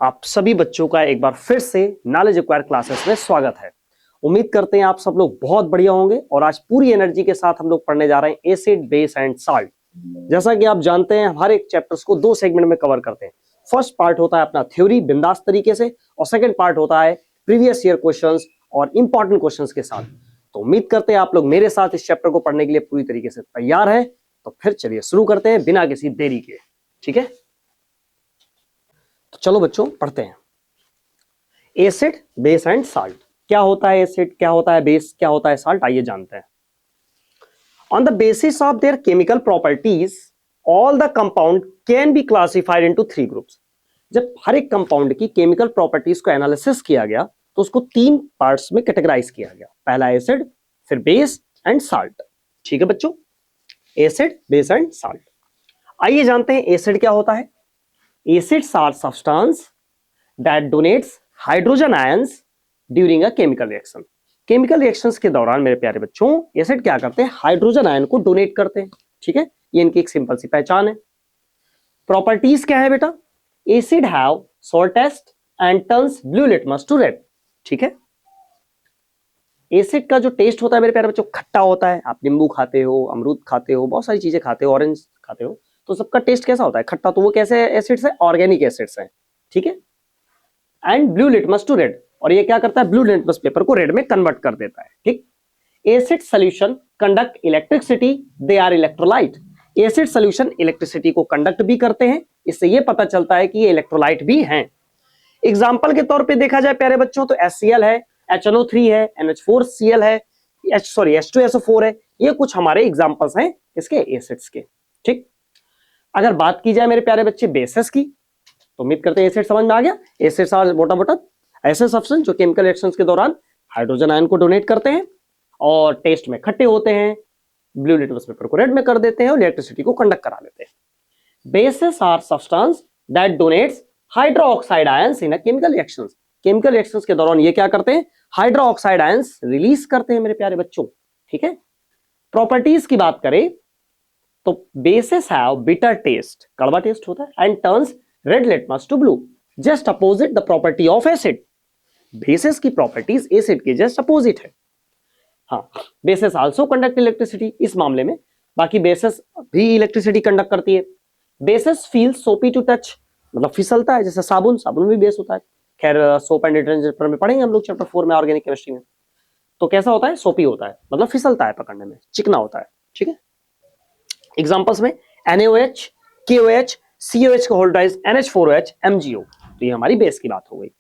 आप सभी बच्चों का एक बार फिर से नॉलेज एक्वायर क्लासेस में स्वागत है। उम्मीद करते हैं आप सब लोग बहुत बढ़िया होंगे और आज पूरी एनर्जी के साथ हम लोग पढ़ने जा रहे हैं एसिड, बेस एंड साल्ट। जैसा कि आप जानते हैं हर एक चैप्टर्स को दो सेगमेंट में कवर करते हैं। फर्स्ट पार्ट होता है अपना थ्योरी बिंदास तरीके से और सेकंड पार्ट होता है प्रीवियस ईयर क्वेश्चंस और इंपॉर्टेंट क्वेश्चंस के साथ। तो उम्मीद करते हैं आप लोग मेरे साथ इस चैप्टर को पढ़ने के लिए पूरी तरीके से तैयार है। तो फिर चलिए शुरू करते हैं बिना किसी देरी के। ठीक है, तो चलो बच्चों पढ़ते हैं। Acid, base and salt. क्या होता है एसिड, क्या होता है बेस, क्या होता है साल्ट, आइए जानते हैं। On the basis of their chemical properties all the compound can be classified into three groups. जब हर एक कंपाउंड की केमिकल प्रॉपर्टीज को एनालिसिस किया गया तो उसको तीन पार्ट्स में कैटेगराइज किया गया। पहला एसिड, फिर बेस एंड साल्ट। ठीक है बच्चों, एसिड, बेस एंड साल्ट। आइए जानते हैं एसिड क्या होता है। Acids are substance that donates hydrogen ions during a chemical reaction. Chemical reactions के दौरान मेरे प्यारे बच्चों एसिड क्या करते हैं, हाइड्रोजन आयन को डोनेट करते हैं। ठीक है, ये इनकी एक सिंपल सी पहचान है। प्रॉपर्टीज क्या है बेटा, acid have salt taste and turns blue litmus to red. ठीक है, एसिड का जो टेस्ट होता है मेरे प्यारे बच्चों खट्टा होता है। आप नींबू खाते हो, अमरूद खाते हो, बहुत सारी चीजें खाते हो, ऑरेंज खाते हो, तो सबका टेस्ट कैसा होता है, खट्टा। तो वो कैसे एसिड्स है, ऑर्गेनिक एसिड्स है। ठीक है, and blue litmus to red, और ये क्या करता है, ब्लू लिटमस पेपर को रेड में कन्वर्ट कर देता है। ठीक, acid solution conduct electricity, they are electrolyte. Acid solution electricity को कंडक्ट भी करते हैं, इससे ये पता चलता है कि ये इलेक्ट्रोलाइट भी हैं। एग्जाम्पल के तौर पे देखा जाए प्यारे बच्चों तो HCl है, HNO3 है, NH4Cl है, H2SO4 है। ये कुछ हमारे एग्जाम्पल्स हैं इसके एसिड्स के। ठीक, अगर बात की जाए मेरे प्यारे बच्चे बेसिस की, तो उम्मीद करते हैं एसिड समझ में आ गया। एसिड्स आर मोटा मोटा ऐसे सब्सटेंस जो केमिकल रिएक्शंस के दौरान हाइड्रोजन आयन को डोनेट करते हैं और टेस्ट में खट्टे होते हैं, ब्लू लिटमस पेपर को रेड में कर देते हैं और इलेक्ट्रिसिटी को कंडक्ट करा लेते हैं। Bases are substance that donates hydroxide ions in a chemical reactions. Chemical reactions के दौरान ये क्या करते हैं, हाइड्रोक्साइड आयंस रिलीज करते हैं मेरे प्यारे बच्चों। ठीक है, प्रॉपर्टीज की बात करें तो बेसिस हैव बिटर टेस्ट, कड़वा टेस्ट होता है, and turns red litmus to blue, just opposite the property of acid. Bases की प्रॉपर्टीज एसिड के जस्ट अपोजिट है। हाँ, बेसिस आल्सो कंडक्ट इलेक्ट्रिसिटी इस मामले में, बाकी बेसिस भी इलेक्ट्रिसिटी कंडक्ट करती है। बेसिस फील सोपी टू टच, मतलब फिसलता है, जैसे साबुन, साबुन भी बेस होता है। खैर सोप एंड डिटर्जेंट में पढ़ेंगे हम लोग चैप्टर 4 में ऑर्गेनिक केमिस्ट्री में। तो कैसा होता है, सोपी होता है, मतलब फिसलता है, पकड़ने में चिकना होता है। ठीक है, एग्जांपल्स में NaOH, KOH, COH का होल्ड राइज NH4OH, MgO। तो ये हमारी बेस की बात हो गई।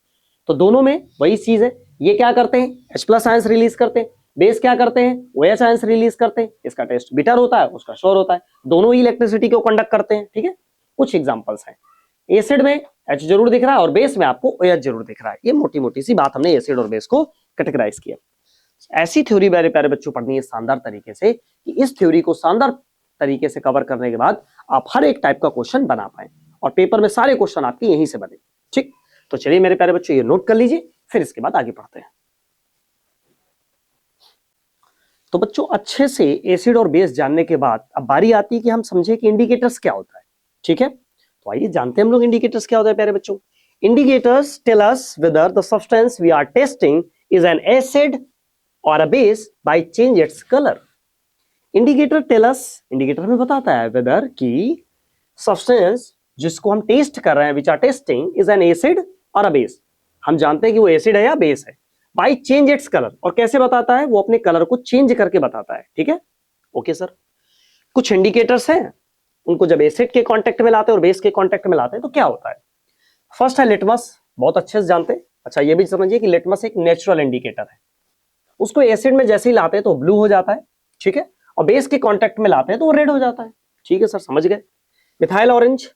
तो दोनों में वही चीज है, ये क्या करते हैं, H+ आयंस रिलीज करते हैं, बेस क्या करते हैं, OH आयंस रिलीज करते हैं। इसका टेस्ट बिटर होता है, उसका श्योर होता है, दोनों ही इलेक्ट्रिसिटी को कंडक्ट करते हैं। ठीक है, कुछ एग्जांपल्स हैं। एसिड में H जरूर दिख रहा है और बेस में आपको OH जरूर दिख रहा है। ये मोटी मोटी सी बात हमने एसिड और बेस को कैटेगराइज किया। ऐसी थ्योरी मेरे प्यारे बच्चों पढ़नी है शानदार तरीके से, कि इस थ्योरी को शानदार तरीके से कवर करने के बाद आप हर एक टाइप का क्वेश्चन बना पाए और पेपर में सारे क्वेश्चन आपके यहीं से बने। ठीक, तो चलिए मेरे प्यारे बच्चों ये नोट कर लीजिए, फिर इसके बाद आगे पढ़ते हैं। तो बच्चों अच्छे से एसिड और बेस जानने के बाद अब बारी आती है कि हम समझे कि इंडिकेटर्स क्या होता है। ठीक है, तो आइए जानते हैं हम लोग इंडिकेटर्स क्या होता है प्यारे बच्चों। Indicators tell us whether the substance we are testing is an acid और a base by change its colour. Indicator tell us, indicator हमें बताता है वेदर की सब्सटेंस जिसको हम टेस्ट कर रहे हैं, which are testing, is an acid और अ बेस। हम जानते हैं कि वो एसिड है या बेस है। बाई चेंज इट्स कलर, और कैसे बताता है, वो अपने कलर को चेंज करके बताता है। ठीक है, ओके सर। कुछ इंडिकेटर्स हैं, उनको जब एसिड के कांटेक्ट में लाते हैं और बेस के कांटेक्ट में लाते हैं तो क्या होता है। फर्स्ट है लिटमस, बहुत अच्छे से जानते हैं। अच्छा ये भी समझिए कि लिटमस एक नेचुरल इंडिकेटर है। उसको एसिड में जैसे ही लाते हैं तो ब्लू हो जाता है। ठीक है, और बेस के कांटेक्ट में लाते हैं तो वो रेड हो जाता है। ठीक है सर, समझ गए। मिथाइल ऑरेंज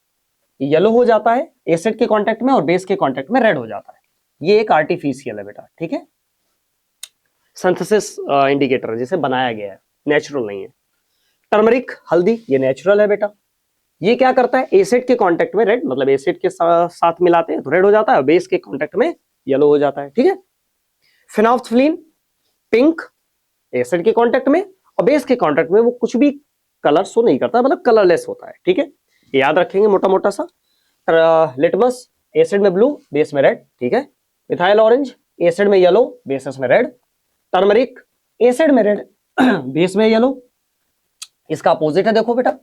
येलो हो जाता है एसिड के कांटेक्ट में और बेस के कांटेक्ट में रेड हो जाता है। ये एक आर्टिफिशियल है बेटा। ठीक है, सिंथेसिस इंडिकेटर जिसे बनाया गया है, नेचुरल नहीं है। टर्मरिक, हल्दी, ये नेचुरल है बेटा। ये क्या करता है, एसिड के कांटेक्ट में रेड, मतलब एसिड के साथ मिलाते हैं तो रेड हो जाता है, बेस के कांटेक्ट में येलो हो जाता है। ठीक है, फिनोल्फ्थलीन पिंक, एसिड के कांटेक्ट में और बेस के कांटेक्ट में वो कुछ भी कलर शो नहीं करता, मतलब कलरलेस होता है। ठीक है, याद रखेंगे मोटा मोटा सा। लिटमस एसिड में ब्लू, बेस में रेड, ठीक है। मिथाइल ऑरेंज, एसिड में येलो, बेसिस में रेड। टर्मरिक, एसिड में रेड, बेस में येलो। इसका अपोजिट है देखो बेटा,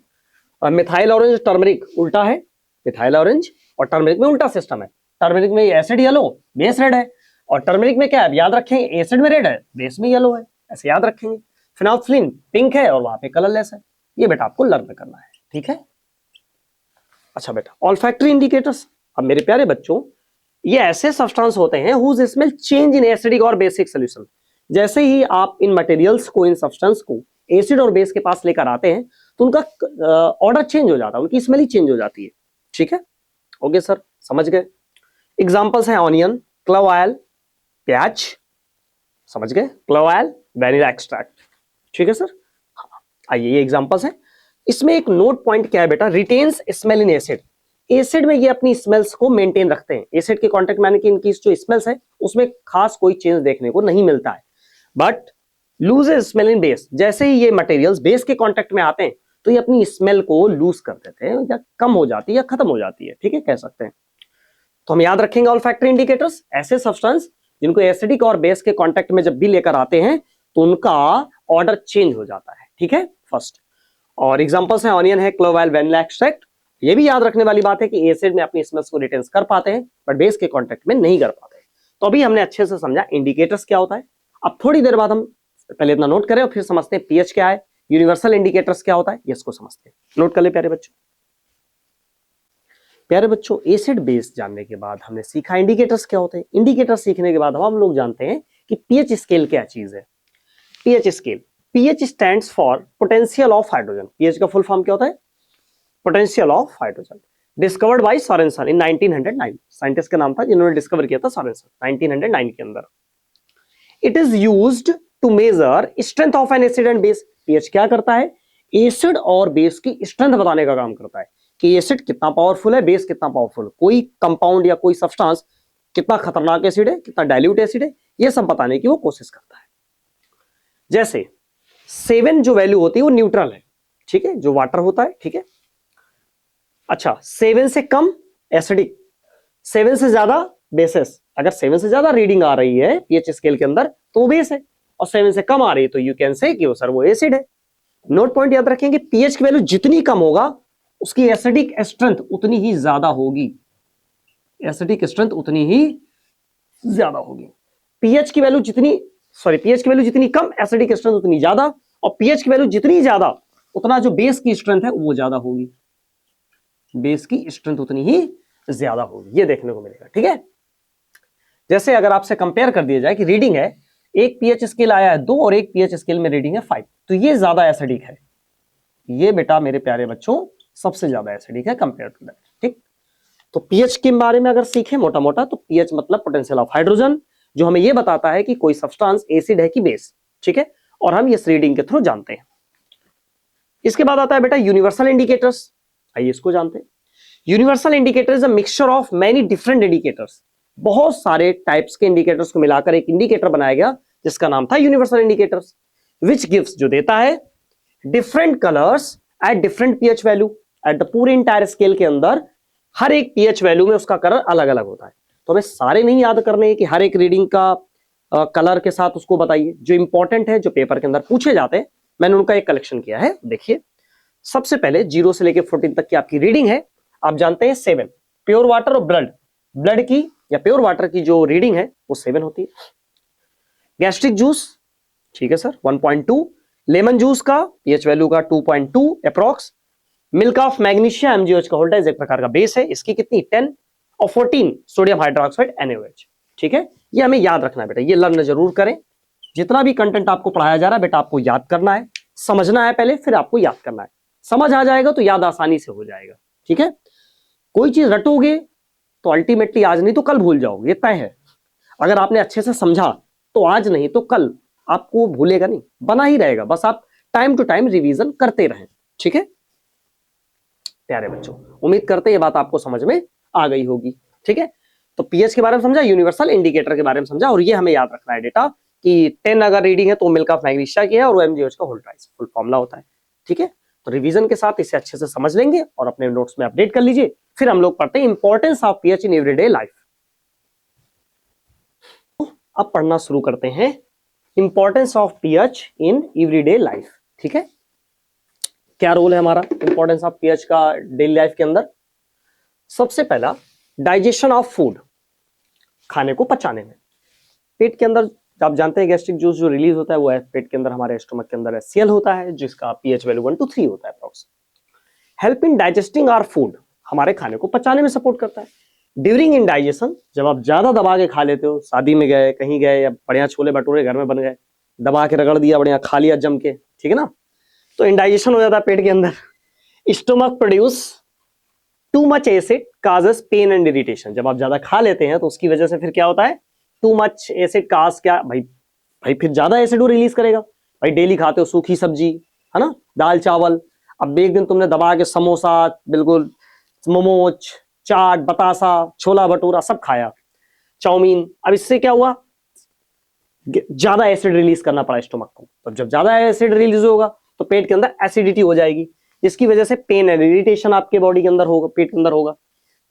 मिथाइल ऑरेंज टर्मरिक उल्टा है, मिथाइल ऑरेंज और टर्मरिक में उल्टा सिस्टम है। टर्मरिक में एसिड येलो, बेस रेड है, और टर्मरिक में क्या है याद रखेंगे, एसिड में रेड है, बेस में येलो है, ऐसे याद रखेंगे। फिनोल्फिन पिंक है और वहां पे कलरलेस है। ये बेटा आपको लर्न करना है, ठीक है। अच्छा बेटा, ऑल्फैक्टरी इंडिकेटर्स। अब मेरे प्यारे बच्चों, ये ऐसे सब्सटेंस होते हैं whose smell change in acidic or basic solution. जैसे ही आप इन मटेरियल्स को, इन सब्सटेंस को एसिड और बेस के पास लेकर आते हैं तो उनका ऑर्डर चेंज हो जाता है, उनकी स्मेल ही चेंज हो जाती है, ठीक है। ओके सर, समझ गए। एग्जांपल्स हैं ऑनियन, क्लव ऑयल, प्याज, समझ गए, क्लव ऑयल, वैनिला एक्सट्रैक्ट, ठीक है सर। आइए ये एग्जांपल्स हैं। इसमें एक नोट पॉइंट क्या है बेटा, retains smell in acid. Acid में ये अपनी स्मेल्स को मेंटेन रखते हैं, एसिड के कांटेक्ट में आने की इनकी जो स्मेल्स है उसमें खास कोई चेंज देखने को नहीं मिलता है। But loses smell in base, जैसे ही ये मटेरियल्स बेस के कांटेक्ट में आते हैं तो ये अपनी स्मेल को लूज कर देते हैं, या कम हो जाती है या खत्म हो जाती है, ठीक है, कह सकते हैं। तो हम याद रखेंगे ऑल्फैक्टरी इंडिकेटर्स, ऐसे सब्सटेंस जिनको एसिडिक और बेस के कांटेक्ट में जब भी लेकर आते हैं तो उनका ऑर्डर चेंज हो जाता है, ठीक है, फर्स्ट। और एग्जांपल्स हैं ऑनियन है, क्लोव ऑयल, वैनिला एक्सट्रैक्ट। ये भी याद रखने वाली बात है कि एसिड में अपनी स्मेल्स को रिटेन कर पाते हैं बट बेस के कांटेक्ट में नहीं कर पाते। तो अभी हमने अच्छे से समझा इंडिकेटर्स क्या होता है। अब थोड़ी देर बाद हम पहले इतना नोट करें और फिर समझते हैं पीएच क्या है, यूनिवर्सल इंडिकेटर्स क्या होता है, ये इसको समझते हैं। नोट कर ले प्यारे बच्चों। प्यारे बच्चों, एसिड बेस जानने के बाद हमने सीखा इंडिकेटर्स क्या होते हैं। इंडिकेटर्स सीखने के बाद हम लोग जानते हैं कि पीएच स्केल क्या चीज है। PH scale, pH stands for potential of hydrogen. PH का फुल फॉर्म क्या होता है, potential of hydrogen. Discovered by Sorensen in 1909, scientist का नाम था जिन्होंने डिस्कवर किया था, सोरेनसन 1909 के अंदर। It is used to measure strength of an acid and base. PH क्या करता है, एसिड और बेस की स्ट्रेंथ बताने का काम करता है कि एसिड कितना पावरफुल है, बेस कितना पावरफुल, कोई कंपाउंड या कोई सब्सटेंस कितना खतरनाक एसिड है, कितना डाइल्यूट एसिड है, ये सब बताने की वो कोशिश करता है। जैसे 7 जो वैल्यू होती है वो न्यूट्रल है, ठीक है, जो वाटर होता है, ठीक है। अच्छा, 7 से कम एसिडिक, 7 से ज्यादा बेसिस। अगर 7 से ज्यादा रीडिंग आ रही है पीएच स्केल के अंदर तो वो बेस है, और 7 से कम आ रही है तो यू कैन से कि वो सर वो एसिड है। नोट पॉइंट याद रखेंगे, पीएच की वैल्यू जितनी कम होगा उसकी एसिडिक स्ट्रेंथ उतनी ही ज्यादा होगी, एसिडिक स्ट्रेंथ उतनी ही ज्यादा होगी। पीएच की वैल्यू जितनी, सॉरी, पीएच की वैल्यू जितनी कम एसिडिक स्ट्रेंथ उतनी ज्यादा, और पीएच की वैल्यू जितनी ज्यादा उतना जो बेस की स्ट्रेंथ है वो ज्यादा होगी, बेस की स्ट्रेंथ उतनी ही ज्यादा होगी, ये देखने को मिलेगा, ठीक है। जैसे अगर आपसे कंपेयर कर दिया जाए कि रीडिंग है, एक पीएच स्केल आया है 2 और एक पीएच स्केल में रीडिंग है 5, तो ये ज्यादा एसिडिक है, ये बेटा मेरे प्यारे बच्चों सबसे ज्यादा एसिडिक है कंपेयर टू दैट, ठीक। तो पीएच के बारे में अगर सीखें मोटा मोटा तो पीएच मतलब पोटेंशियल ऑफ हाइड्रोजन, जो हमें ये बताता है कि कोई सब्सटेंस एसिड है कि बेस, ठीक है, और हम इस रीडिंग के थ्रू जानते हैं। इसके बाद आता है बेटा यूनिवर्सल इंडिकेटर्स, आइए इसको जानते हैं। Universal indicator is a mixture of many different indicators. बहुत सारे टाइप्स के इंडिकेटर्स को मिलाकर एक इंडिकेटर बनाया गया जिसका नाम था यूनिवर्सल इंडिकेटर्स, विच गिव्स, जो देता है different colours at different pH value. At the पूरे इंटायर स्केल के अंदर हर एक पीएच वैल्यू में उसका कलर अलग अलग होता है। तो हमें सारे नहीं याद करने हैं कि हर एक रीडिंग का कलर के साथ उसको बताइए, जो इंपॉर्टेंट है, जो पेपर के अंदर पूछे जाते हैं, मैंने उनका एक कलेक्शन किया है। देखिए, सबसे पहले 0 से लेकर 14 तक की आपकी रीडिंग है। आप जानते हैं 7 प्योर वाटर और ब्लड की या प्योर वाटर की जो रीडिंग है वो 7 होती है। गैस्ट्रिक जूस, ठीक है सर, 1.2। लेमन जूस का पीएच वैल्यू का 2.2 approx. Milk of magnesia MGH का होल्टा एक प्रकार का बेस है, इसकी कितनी 10, और 14 सोडियम हाइड्रोक्साइड NaOH, ठीक है। ये हमें याद रखना है बेटा, ये लर्न जरूर करें। जितना भी कंटेंट आपको पढ़ाया जा रहा है बेटा आपको याद करना है, समझना है पहले, फिर आपको याद करना है। समझ आ जाएगा तो याद आसानी से हो जाएगा, ठीक है। कोई चीज रटोगे तो अल्टीमेटली आज नहीं तो कल भूल जाओगे, ये तय है। अगर आपने अच्छे से समझा तो आज नहीं तो कल आपको भूलेगा नहीं, बना ही रहेगा, बस आप टाइम टू टाइम रिवीजन करते रहें, ठीक है प्यारे बच्चों। उम्मीद करते हैं ये बात आपको समझ में आ गई होगी, ठीक है। तो पीएच के बारे में समझा, यूनिवर्सल इंडिकेटर के बारे में समझा, और ये हमें याद रखना है डेटा कि 10 अगर रीडिंग है तो मिल्क ऑफ मैग्नीशिया की है और एमजीएच का होल ट्राइस फुल फॉर्मूला होता है, ठीक है। तो रिवीजन के साथ इसे अच्छे से समझ लेंगे और अपने नोट्स में अपडेट कर लीजिए। फिर हम लोग पढ़ते हैं importance of pH in everyday life. अब पढ़ना शुरू करते हैं importance of pH in everyday life. ठीक है, क्या रोल है हमारा इंपॉर्टेंस ऑफ पीएच का डेली लाइफ के अंदर? सबसे पहला, डाइजेशन ऑफ फूड, खाने को पचाने में। पेट के अंदर आप जानते हैं गैस्ट्रिक जूस जो रिलीज होता है वो है पेट के अंदर, हमारे स्टमक के अंदर HCl होता है जिसका पीएच वैल्यू 1 to 3 होता है approx. Help in digesting our food, हमारे खाने को पचाने में सपोर्ट करता है। ड्यूरिंग इन डाइजेशन, जब आप ज्यादा दबा के खा लेते हो, शादी में गए, कहीं गए, या बढ़िया छोले भटूरे घर में बन गए, दबा के रगड़ दिया, बढ़िया खा लिया जम के, ठीक है ना, तो इंडाइजेशन हो जाता है पेट के अंदर। Stomach produce too much acid causes pain and irritation, जब आप ज्यादा खा लेते हैं तो उसकी वजह से फिर क्या होता है, टू मच एसिड काज क्या भाई फिर ज्यादा एसिड वो रिलीज करेगा। भाई डेली खाते हो सूखी सब्जी, है ना, दाल चावल, अब एक दिन तुमने दबा के समोसा, बिल्कुल मोमोज, चाट, बतासा, छोला भटूरा सब खाया, चाउमीन, अब इससे क्या हुआ, ज्यादा एसिड रिलीज करना पड़ा स्टोमक को। तो जब ज्यादा एसिड रिलीज होगा तो पेट के अंदर एसिडिटी हो जाएगी, जिसकी वजह से पेन एंड इरिटेशन आपके बॉडी के अंदर होगा, पेट के अंदर होगा।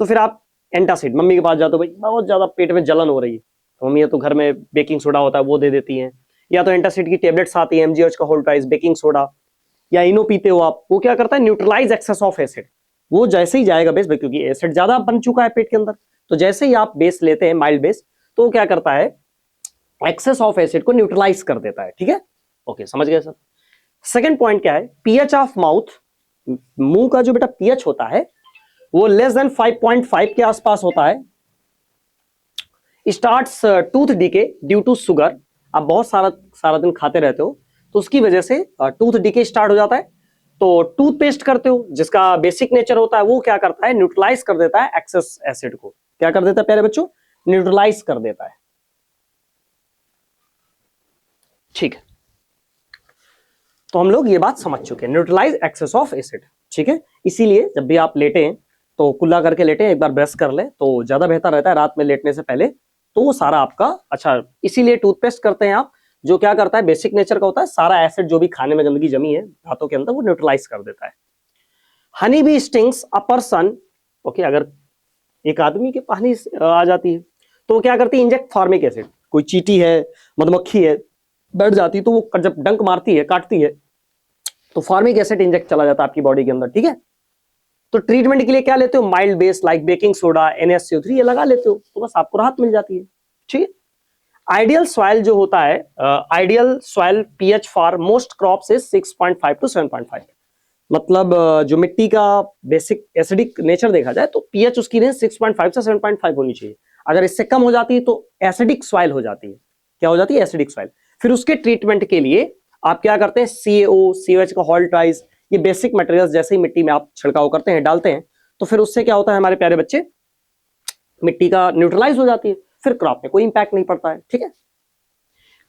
तो फिर आप एंटासिड, मम्मी के पास जाते हो, भाई बहुत ज्यादा पेट में जलन हो रही है, तो मम्मी तो घर में बेकिंग सोडा होता है वो दे देती हैं, या तो एंटासिड की टेबलेट्स आती है MGH का होल प्राइस, बेकिंग सोडा या इनो पीते हो आप, वो क्या करता है, न्यूट्रलाइज एक्सेस ऑफ एसिड। वो जैसे ही जाएगा बेस, क्योंकि एसिड ज्यादा बन चुका है पेट के अंदर, तो जैसे ही आप बेस लेते हैं माइल्ड बेस, तो वो क्या करता है, एक्सेस ऑफ एसिड को न्यूट्रलाइज कर देता है। ठीक है, ओके, समझ गए सर। सेकंड पॉइंट क्या है, पीएच ऑफ माउथ, मुंह का जो बेटा पीएच होता है वो लेस देन 5.5 के आसपास होता है। Starts tooth decay due to sugar, आप बहुत सारा दिन खाते रहते हो तो उसकी वजह से टूथ डीके स्टार्ट हो जाता है। तो टूथपेस्ट करते हो जिसका बेसिक नेचर होता है वो क्या करता है, न्यूट्रलाइज कर देता है एक्सेस एसिड को। क्या कर देता है प्यारे बच्चों, न्यूट्रलाइज कर देता है। ठीक है, तो हम लोग ये बात समझ चुके हैं, न्यूट्रलाइज एक्सेस ऑफ एसिड। ठीक है, इसीलिए जब भी आप लेटे हैं तो कुल्ला करके लेटे, एक बार ब्रश कर ले तो ज्यादा बेहतर रहता है रात में लेटने से पहले, तो वो सारा आपका अच्छा। इसीलिए टूथपेस्ट करते हैं आप, जो क्या करता है, बेसिक नेचर का होता है, सारा एसिड जो भी खाने में गंदगी जमी है दांतों के अंदर वो न्यूट्रलाइज कर देता है। Honey bee stings a person, okay, अगर एक आदमी के पानी आ जाती है तो क्या करती है, इंजेक्ट फॉर्मिक एसिड। कोई चींटी है, मधुमक्खी है, बैठ जाती है तो वो जब डंक मारती है, काटती है, तो फॉर्मिक एसिड इंजेक्ट चला जाता है आपकी बॉडी के अंदर। ठीक है, तो ट्रीटमेंट के लिए क्या लेते हो, mild base like baking soda, NaCO3 ये लगा लेते हो, तो बस आपको राहत मिल जाती है। ठीक है, आइडियल सॉइल जो होता है, ideal soil pH for most crops is 6.5 to 7.5, मतलब जो मिट्टी का बेसिक एसिडिक नेचर देखा जाए तो पीएच उसकी रेंज 6.5 से 7.5 होनी चाहिए। अगर इससे कम हो जाती है तो एसिडिक सॉइल हो जाती है। क्या हो जाती है, एसिडिक सॉइल। फिर उसके ट्रीटमेंट के लिए आप क्या करते हैं, CaO, COH का होल ट्राइज, ये बेसिक मटेरियल्स जैसे ही मिट्टी में आप छिड़काव करते हैं, डालते हैं, तो फिर उससे क्या होता है हमारे प्यारे बच्चे, मिट्टी का न्यूट्रलाइज हो जाती है, फिर क्रॉप में कोई इंपैक्ट नहीं पड़ता है। ठीक है,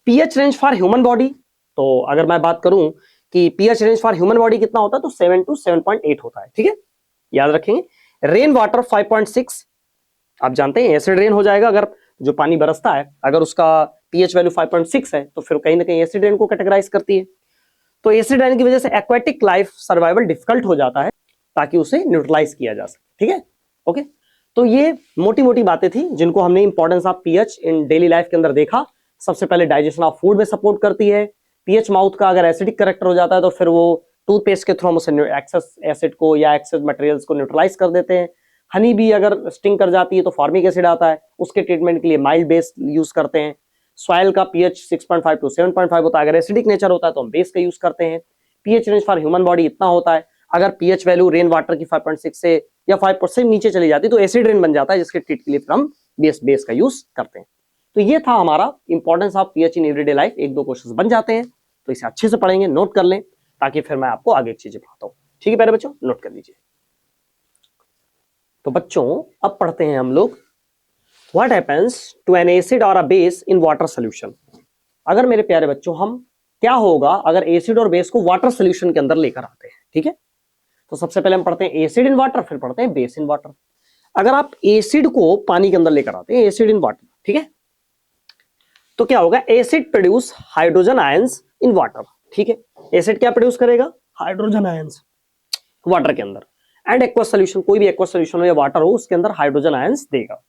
pH range for human body, तो अगर मैं बात करूं कि pH range for human body कितना होता है, तो 7 to 7.8 होता है। ठीक है, याद रखेंगे। रेन वाटर 5.6, आप जानते हैं एसिड रेन हो जाएगा, अगर जो पानी बरसता है अगर उसका पीएच वैल्यू 5.6 है तो फिर कहीं ना कहीं एसिड रेन को कैटेगराइज करती है। तो एसिड रेन की वजह से एक्वेटिक लाइफ सर्वाइवल डिफिकल्ट हो जाता है, ताकि उसे न्यूट्रलाइज किया जा सके। ठीक है, ओके, तो ये मोटी मोटी बातें थी जिनको हमने importance of pH in daily life के अंदर देखा। सबसे पहले डाइजेशन ऑफ फूड में सपोर्ट करती है। पीएच माउथ का अगर एसिडिक करेक्टर हो जाता है तो फिर वो टूथपेस्ट के थ्रू हम उसे एक्सेस एसिड को या एक्सेस मटेरियल्स को न्यूट्रलाइज कर देते हैं। हनी भी अगर स्टिंग कर जाती है तो फॉर्मिक एसिड आता है, उसके ट्रीटमेंट के लिए माइल्ड बेस यूज करते हैं। सॉइल का पीएच 6.5 to 7.5 होता है, अगर एसिडिक नेचर होता है तो हम बेस का यूज करते हैं। PH range for human body इतना होता है, अगर पीएच वैल्यू रेन वाटर की 5.6 से या 5% नीचे चली जाती तो एसिड रेन बन जाता है, जिसके ट्रीट के लिए फिर हम बेस का यूज करते हैं। तो ये था हमारा importance of pH in everyday life. एक दो क्वेश्चन बन जाते हैं तो इसे अच्छे से पढ़ेंगे, नोट कर लें, ताकि फिर मैं आपको आगे चीजें पढ़ाता हूँ। ठीक है प्यारे बच्चों, नोट कर लीजिए। तो बच्चों अब पढ़ते हैं हम लोग what happens to an acid और a base in water solution. अगर मेरे प्यारे बच्चों हम क्या होगा अगर एसिड और बेस को वाटर सोल्यूशन के अंदर लेकर आते हैं। ठीक है, तो सबसे पहले हम पढ़ते हैं एसिड इन वाटर, फिर पढ़ते हैं बेस इन वाटर। अगर आप एसिड को पानी के अंदर लेकर आते हैं, एसिड इन वाटर, ठीक है, तो क्या होगा, acid produce hydrogen ions in water. ठीक है, एसिड क्या प्रोड्यूस करेगा, हाइड्रोजन आयंस वाटर के अंदर। एंड एक्वस सोल्यूशन, कोई भी एक्वस सोल्यूशन हो या वाटर हो उसके अंदर हाइड्रोजन आयंस देगा।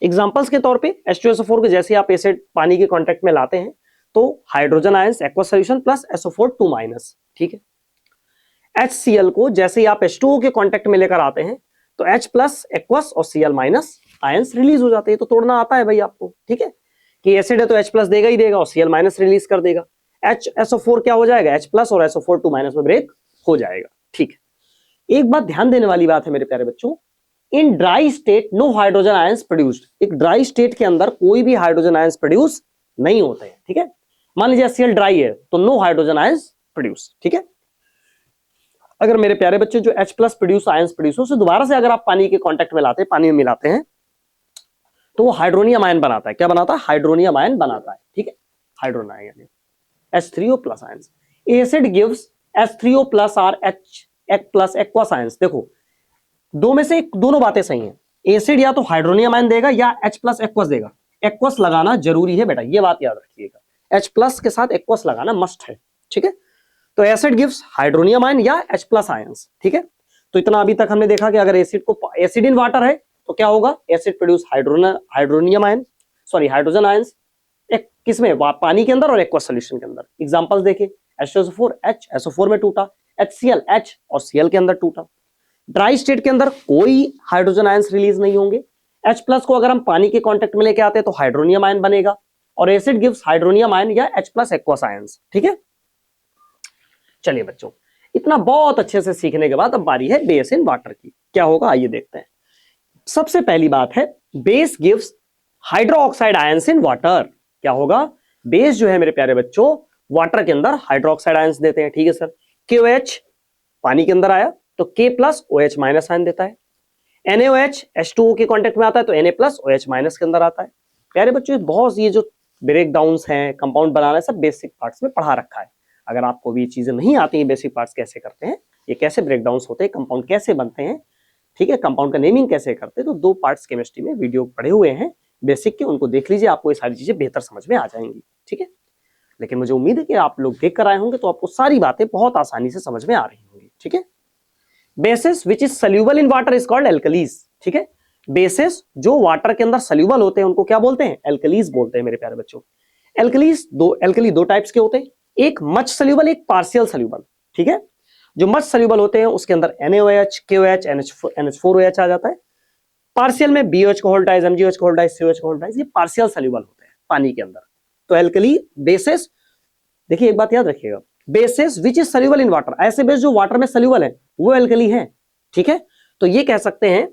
एग्जांपल्स के तौर पे H2SO4 को जैसे आप एसिड पानी के कांटेक्ट में लाते हैं तो hydrogen ions aqueous solution plus SO4 2-, ठीक है। HCl को जैसे ही आप H2O के कांटेक्ट में लेकर आते हैं तो H प्लस एक्वस और Cl- आयंस रिलीज हो जाते हैं। तो तोड़ना आता है भाई आपको, ठीक है, कि एसिड है तो H प्लस देगा ही देगा और Cl- रिलीज कर देगा। HSO4 क्या हो जाएगा, H प्लस और SO4 2- में ब्रेक हो जाएगा, ठीक है। एक बात ध्यान देने वाली बात है मेरे प्यारे बच्चों, in dry state no hydrogen ions produced. एक ड्राई स्टेट के अंदर कोई भी हाइड्रोजन आयंस प्रोड्यूस नहीं होते हैं, ठीक है। मान लीजिए HCl ड्राई है तो नो हाइड्रोजन आयंस प्रोड्यूस, ठीक है। अगर मेरे प्यारे बच्चे जो H plus produce ions produce हो उसे दोबारा से अगर आप पानी के कांटेक्ट में लाते हैं, पानी में मिलाते हैं तो वो हाइड्रोनियम आयन बनाता है। क्या बनाता है, हाइड्रोनियम आयन बनाता है, ठीक है, hydronium ion H3O plus ions. Acid gives H3O plus और H प्लस एक्वस आयंस। देखो दो में से दोनों बातें सही हैं, एसिड या तो हाइड्रोनियम आयन देगा या H प्लस एक्वस देगा। एक्वस लगाना जरूरी है बेटा, ये बात याद रखिएगा, H प्लस के साथ एक्वस लगाना मस्ट है, ठीक है। तो एसिड गिव्स हाइड्रोनियम आयन या H प्लस आयंस, ठीक है। तो इतना अभी तक हमने देखा कि अगर एसिड को एसिड इन वाटर है तो क्या होगा, acid produce hydronium ion, sorry hydrogen ions, एक किसमें, पानी के अंदर और एक्वस सॉल्यूशन के अंदर। एग्जांपल्स देखिए H2SO4 H SO4 में टूटा, HCl H और Cl के अंदर टूटा। ड्राई स्टेट के अंदर कोई हाइड्रोजन आयंस रिलीज नहीं होंगे। H प्लस को अगर हम पानी के कांटेक्ट में लेके आते हैं तो हाइड्रोनियम आयन बनेगा और एसिड गिव्स हाइड्रोनियम आयन या H प्लस एक्वस आयंस, ठीक है। चलिए बच्चों, इतना बहुत अच्छे से सीखने के बाद अब बारी है बेस इन वाटर की। क्या होगा आइए देखते हैं। सबसे पहली बात है base gives hydroxide ions in water. क्या होगा, बेस जो है मेरे प्यारे बच्चों वाटर के अंदर हाइड्रोक्साइड आयंस देते हैं, ठीक है सर। KOH पानी के अंदर आया तो K plus OH minus ion देता है। NaOH H2O के कांटेक्ट में आता है तो Na प्लस OH माइनस के अंदर आता है। प्यारे बच्चों बहुत ये जो ब्रेक डाउन्स हैं, कंपाउंड बनाना, सब बेसिक पार्ट्स में पढ़ा रखा है। अगर आपको भी ये चीजें नहीं आती हैं, बेसिक पार्ट्स कैसे करते हैं, ये कैसे ब्रेक डाउन्स होते हैं, कंपाउंड कैसे बनते हैं, ठीक है, कंपाउंड का नेमिंग कैसे करते हैं, तो 2 पार्ट्स केमिस्ट्री में वीडियो पढ़े हुए हैं बेसिक के, उनको देख लीजिए, आपको ये सारी चीजें बेहतर समझ में आ जाएंगी, ठीक है। लेकिन मुझे उम्मीद है कि आप लोग देख कर आए होंगे तो आपको सारी बातें बहुत आसानी से समझ में आ रही होंगी, ठीक है। Basis which is soluble in water is called alkalis, ठीक है। बेसिस जो वाटर के अंदर सोल्यूबल होते हैं उनको क्या बोलते हैं, एल्कलीज बोलते हैं मेरे प्यारे बच्चों। एल्कली दो टाइप्स के होते हैं, एक मच सोल्यूबल, एक पार्शियल सोल्यूबल, ठीक है। जो मच सोल्यूबल होते हैं उसके अंदर NaOH KOH NH4OH आ जाता है। पार्शियल में BOH का होल डाइज, MgOH का होल डाइज, COH का होल डाइज, ये पार्शियल सोल्यूबल होते हैं पानी के अंदर। तो एल्कली बेसिस, देखिए एक बात याद रखिएगा, basis which is soluble in water, ऐसे बेस जो वाटर में सोल्यूबल है वो एल्कली है, ठीक है। तो ये कह सकते हैं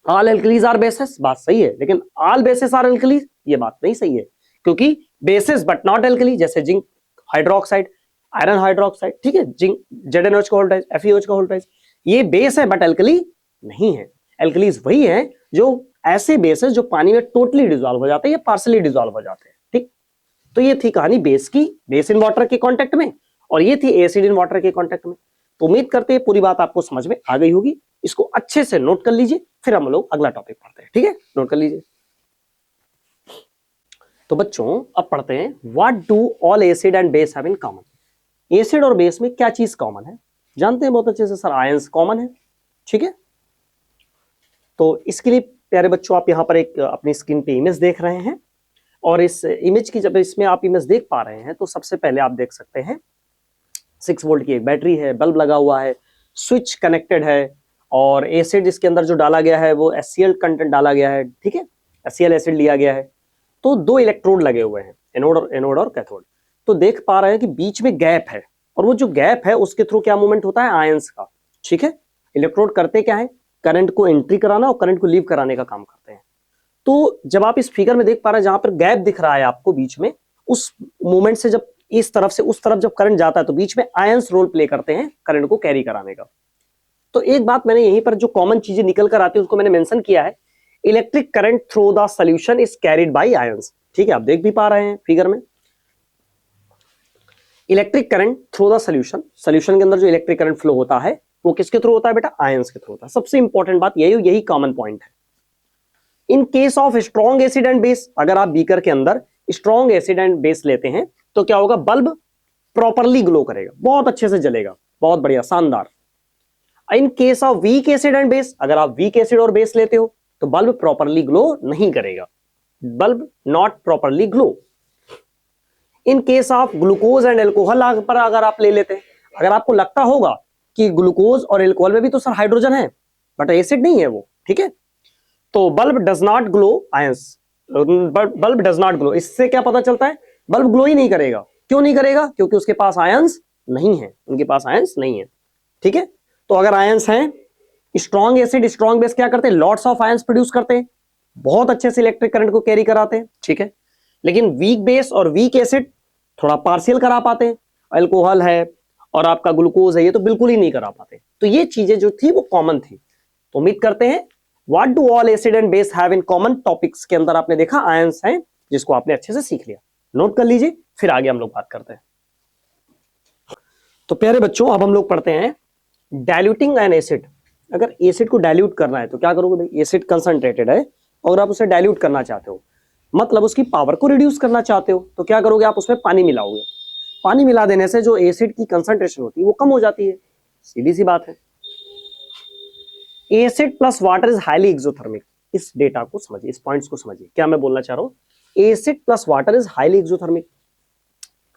ऑल एल्कलीज आर बेसिस, बात सही है, लेकिन ऑल बेसिस आर एल्कलीज ये बात नहीं सही है, क्योंकि बेसिस बट नॉट एल्कली, जैसे जिंक हाइड्रोक्साइड, आयरन हाइड्रोक्साइड, ठीक है, जिंक ZnOH का होल डाइज, FeOH का होल डाइज, ये बेस है बट एल्कली नहीं है। एल्कलीज वही है जो ऐसे बेस है जो पानी में टोटली डिसॉल्व हो जाते हैं या पार्शली डिसॉल्व हो जाते हैं, ठीक। तो ये थी कहानी बेस की, बेस इन वाटर के कांटेक्ट में, और ये थी एसिड इन वाटर के कांटेक्ट में। तो उम्मीद करते हैं पूरी बात आपको समझ में आ गई होगी। इसको अच्छे से नोट कर लीजिए, फिर हम लोग अगला टॉपिक पढ़ते हैं, ठीक है, नोट कर लीजिए। तो बच्चों अब पढ़ते हैं what do all acid and base have in common. Acid और बेस में क्या चीज कॉमन है, जानते हैं बहुत अच्छे से सर, आयंस कॉमन है, ठीक है। तो इसके लिए प्यारे बच्चों आप यहां पर एक अपनी स्क्रीन पे इमेज देख रहे हैं, और इस इमेज की जब इसमें आप इमेज देख पा रहे हैं तो सबसे पहले आप देख सकते हैं 6 वोल्ट की एक बैटरी है, बल्ब लगा हुआ है, स्विच कनेक्टेड है, और एसिड इसके अंदर जो डाला गया है वो HCl कंटेंट डाला गया है, ठीक है, HCl एसिड लिया गया है। तो 2 इलेक्ट्रोड लगे हुए हैं, एनोड और कैथोड। तो देख पा रहे हैं कि बीच में गैप है, और वो जो गैप है उसके थ्रू क्या मूवमेंट होता है, आयंस का, ठीक है। इलेक्ट्रोड करते क्या है, करंट को एंट्री कराना और करंट को लीव कराने का काम करते हैं। तो जब आप इस फिगर में देख पा रहे हैं जहां पर गैप दिख रहा है आपको बीच में, उस मूवमेंट से जब इस तरफ से उस तरफ जब करंट जाता है तो बीच में आयंस रोल प्ले करते हैं करंट को कैरी कराने का। तो एक बात मैंने यहीं पर जो कॉमन चीजें निकल कर आती है उसको मैंने मेंशन किया है, electric current through the solution is carried by ions, ठीक है, आप देख भी पा रहे हैं फिगर में। Electric current through the solution, solution के अंदर जो इलेक्ट्रिक करंट फ्लो होता है वो किसके थ्रू होता है बेटा, आयंस के थ्रू होता है। सबसे इंपॉर्टेंट बात यही कॉमन पॉइंट है। In case of strong acid and base, अगर आप बीकर के अंदर स्ट्रॉन्ग एसिड एंड बेस लेते हैं तो क्या होगा, बल्ब प्रॉपरली ग्लो करेगा, बहुत अच्छे से जलेगा, बहुत बढ़िया शानदार। In case of week acid and base, अगर आप वीक एसिड और बेस लेते हो तो बल्ब प्रॉपरली ग्लो नहीं करेगा, bulb not properly glow. In case of glucose and alcohol पर अगर आप ले लेते हैं, अगर आपको लगता होगा कि ग्लूकोज और एल्कोहल में भी तो सर हाइड्रोजन है बट एसिड नहीं है वो, ठीक है, तो bulb does not glow ions, bulb does not glow, इससे क्या पता चलता है, बल्ब ग्लो ही नहीं करेगा। क्यों नहीं करेगा? क्योंकि उसके पास आयंस नहीं है, उनके पास आयंस नहीं है, ठीक है। तो अगर आयंस हैं, स्ट्रॉन्ग एसिड स्ट्रॉन्ग बेस क्या करते हैं, लॉट्स ऑफ आयंस प्रोड्यूस करते हैं, बहुत अच्छे से इलेक्ट्रिक करंट को कैरी कराते हैं, ठीक है। लेकिन वीक बेस और वीक एसिड थोड़ा पार्शियल करा पाते हैं, अल्कोहल है और आपका ग्लूकोज है, ये तो बिल्कुल ही नहीं करा पाते। तो ये चीजें जो थी वो कॉमन थी। तो उम्मीद करते हैं what do all acid and base have in common, topics के अंदर आपने देखा आयंस हैं, जिसको आपने अच्छे से सीख लिया, नोट कर लीजिए, फिर आगे हम लोग बात करते हैं। तो प्यारे बच्चों, अब हम लोग पढ़ते हैं डाइल्यूटिंग एन एसिड। अगर एसिड को डाइल्यूट करना है तो क्या करोगे भाई, एसिड कंसंट्रेटेड है और आप उसे डाइल्यूट करना चाहते हो, मतलब उसकी पावर को रिड्यूस करना चाहते हो, तो क्या करोगे, आप उसमें पानी मिलाओगे। पानी मिला देने से जो एसिड की कंसंट्रेशन होती है वो कम हो जाती है, सीधी सी बात है। Acid plus water is highly exothermic. इस डेटा को समझिए, इस पॉइंट्स को समझिए, क्या मैं बोलना चाह रहा हूं, acid plus water is highly exothermic.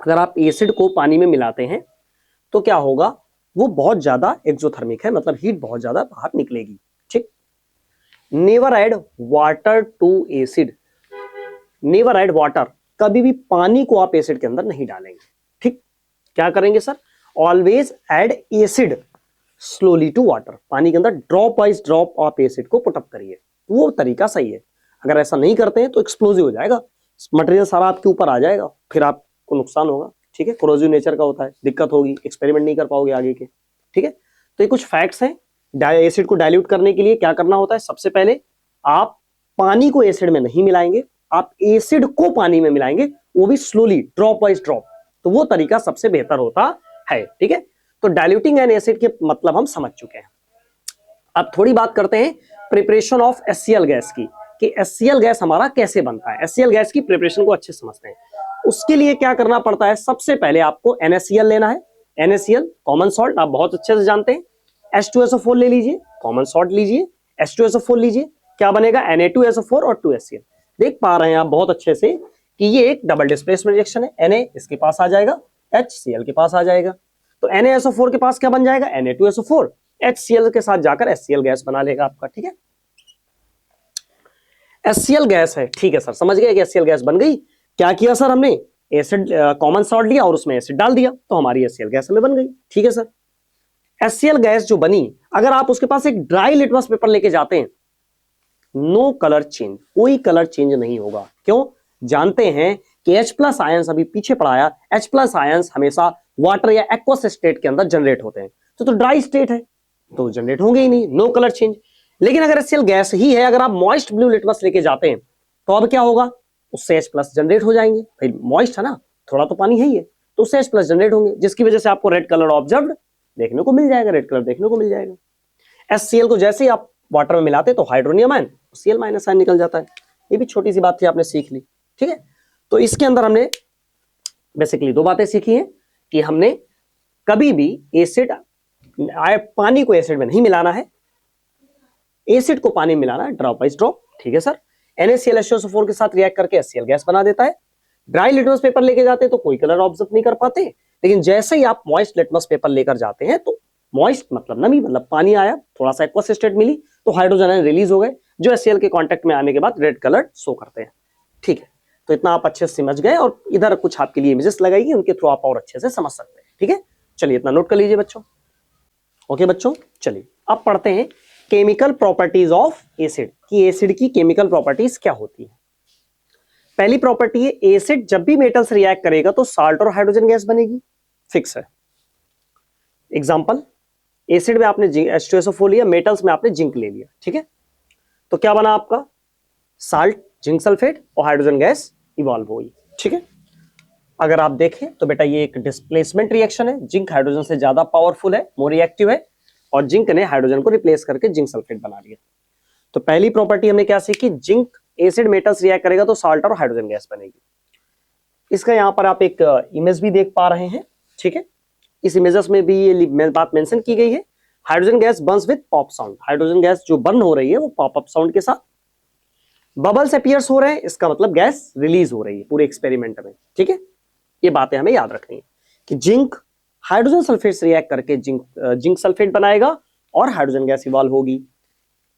अगर आप एसिड को पानी में मिलाते हैं तो क्या होगा, वो बहुत ज्यादा एक्सोथर्मिक है, मतलब हीट बहुत ज्यादा बाहर निकलेगी, ठीक। Never add water to acid, never add water, कभी भी पानी को आप एसिड के अंदर नहीं डालेंगे, ठीक। क्या करेंगे sir, always add acid slowly to water, पानी के अंदर ड्रॉप वाइज ड्रॉप आप एसिड को पुटअप करिए, वो तरीका सही है। अगर ऐसा नहीं करते हैं तो एक्सप्लोजिव हो जाएगा, मटेरियल सारा आपके ऊपर आ जाएगा, फिर आपको नुकसान होगा, ठीक है, कोरोजिव नेचर का होता है, दिक्कत होगी, एक्सपेरिमेंट नहीं कर पाओगे आगे के, ठीक है। तो ये कुछ फैक्ट्स हैं, एसिड को डाइल्यूट करने के लिए क्या करना होता है, सबसे पहले आप पानी को एसिड में नहीं मिलाएंगे, आप एसिड को पानी में मिलाएंगे, वो भी स्लोली ड्रॉप वाइज ड्रॉप, तो वो तरीका सबसे बेहतर होता है, ठीक है। तो डाइल्यूटिंग एन एसिड के मतलब हम समझ चुके हैं। अब थोड़ी बात करते हैं प्रिपरेशन ऑफ HCl गैस की, कि HCl गैस हमारा कैसे बनता है, HCl गैस की प्रिपरेशन को अच्छे से समझते हैं। उसके लिए क्या करना पड़ता है, सबसे पहले आपको NaCl लेना है, NaCl कॉमन सॉल्ट आप बहुत अच्छे से जानते हैं, H2SO4 ले लीजिए, कॉमन सॉल्ट लीजिए, H2SO4 लीजिए, क्या बनेगा, Na2SO4 और 2HCl। देख पा रहे हैं आप बहुत अच्छे से कि ये एक डबल डिस्प्लेसमेंट रिएक्शन है, Na इसके पास आ जाएगा, HCl के पास आ जाएगा, तो NaSO4 के पास क्या बन जाएगा, Na2SO4, HCl के साथ जाकर HCl गैस बना लेगा आपका, ठीक है। HCl गैस है, ठीक है सर, समझ गए कि HCl गैस बन गई। क्या किया सर हमने, एसिड कॉमन सॉल्ट लिया और उसमें एसिड डाल दिया, तो हमारी HCl गैस हमें बन गई, ठीक है सर। HCl गैस जो बनी, अगर आप उसके पास एक ड्राई लिटमस पेपर लेके जाते हैं, नो कलर चेंज, कोई कलर चेंज नहीं होगा। क्यों, जानते हैं कि H+ आयंस, अभी पीछे पढ़ाया, H+ आयंस हमेशा वाटर या एक्वस स्टेट के अंदर जनरेट होते हैं, तो ड्राई स्टेट है तो जनरेट होंगे ही नहीं, नो कलर चेंज। लेकिन अगर HCl गैस ही है, अगर आप मॉइस्ट ब्लू लिटमस लेके जाते हैं तो अब क्या होगा, उससे H+ जनरेट हो जाएंगे, भाई मॉइस्ट है ना, थोड़ा तो पानी है ही है, तो उससे H+ जनरेट होंगे, जिसकी वजह से आपको रेड कलर ऑब्जर्व देखने को मिल जाएगा, रेड कलर देखने को मिल जाएगा। HCl को जैसे ही आप वाटर में मिलाते तो हाइड्रोनियम आयन, Cl- आयन निकल जाता है। ये भी छोटी सी बात थी, आपने सीख ली, ठीक है। तो इसके अंदर हमने बेसिकली दो बातें सीखी हैं कि हमने कभी भी एसिड, पानी को एसिड में नहीं मिलाना है, एसिड को पानी में मिलाना है ड्रॉप वाइज ड्रॉप, ठीक है सर। NaCl H2SO4 के साथ रिएक्ट करके HCl गैस बना देता है। ड्राई लिटमस पेपर लेके जाते हैं तो कोई कलर ऑब्जर्व नहीं कर पाते, लेकिन जैसे ही आप मॉइस्ट लिटमस पेपर लेकर जाते हैं तो मॉइस्ट मतलब नमी, मतलब पानी आया, थोड़ा सा एक्वस स्टेट मिली, तो हाइड्रोजन आयन रिलीज हो गए, जो HCl के कांटेक्ट में आने के बाद रेड कलर शो करते हैं, ठीक है। तो इतना आप अच्छे से समझ गए, और इधर कुछ आपके लिए इमेजेस लगाएगी, उनके थ्रू आप और अच्छे से समझ सकते हैं, ठीक है। चलिए इतना नोट कर लीजिए बच्चों, ओके बच्चों। चलिए अब पढ़ते हैं केमिकल प्रॉपर्टीज ऑफ एसिड, कि एसिड की केमिकल प्रॉपर्टीज क्या होती है। पहली प्रॉपर्टी है, एसिड जब भी मेटल से रिएक्ट करेगा तो साल्ट और हाइड्रोजन गैस बनेगी, फिक्स है। एग्जांपल, एसिड में आपने H2SO4 लिया, मेटल्स में आपने जिंक ले लिया, ठीक है, तो क्या बना आपका, साल्ट, जिंक सल्फेट और हाइड्रोजन गैस इवॉल्व हुई, ठीक है। अगर आप देखें तो बेटा ये एक डिस्प्लेसमेंट रिएक्शन है, जिंक हाइड्रोजन से ज्यादा पावरफुल है, मोर रिएक्टिव है, और जिंक ने हाइड्रोजन को रिप्लेस करके जिंक सल्फेट बना लिया। तो पहली प्रॉपर्टी हमने क्या सीखी, जिंक एसिड मेटल्स रिएक्ट करेगा तो साल्ट और हाइड्रोजन गैस बनेगी। इसका यहां पर आप एक इमेज भी देख पा रहे हैं, ठीक है, इस इमेजेस में भी ये बात मेंशन की गई है। Hydrogen gas Burns with pop sound, hydrogen gas जो बर्न हो रही है वो पॉप अप साउंड के साथ। बबल्स अपीयर्स हो रहे हैं, इसका मतलब गैस रिलीज हो रही है पूरे एक्सपेरिमेंट में, ठीक है। ये बातें हमें याद रखनी है कि जिंक हाइड्रोजन सल्फेट से रिएक्ट करके जिंक सल्फेट बनाएगा और हाइड्रोजन गैस इवॉल्व होगी।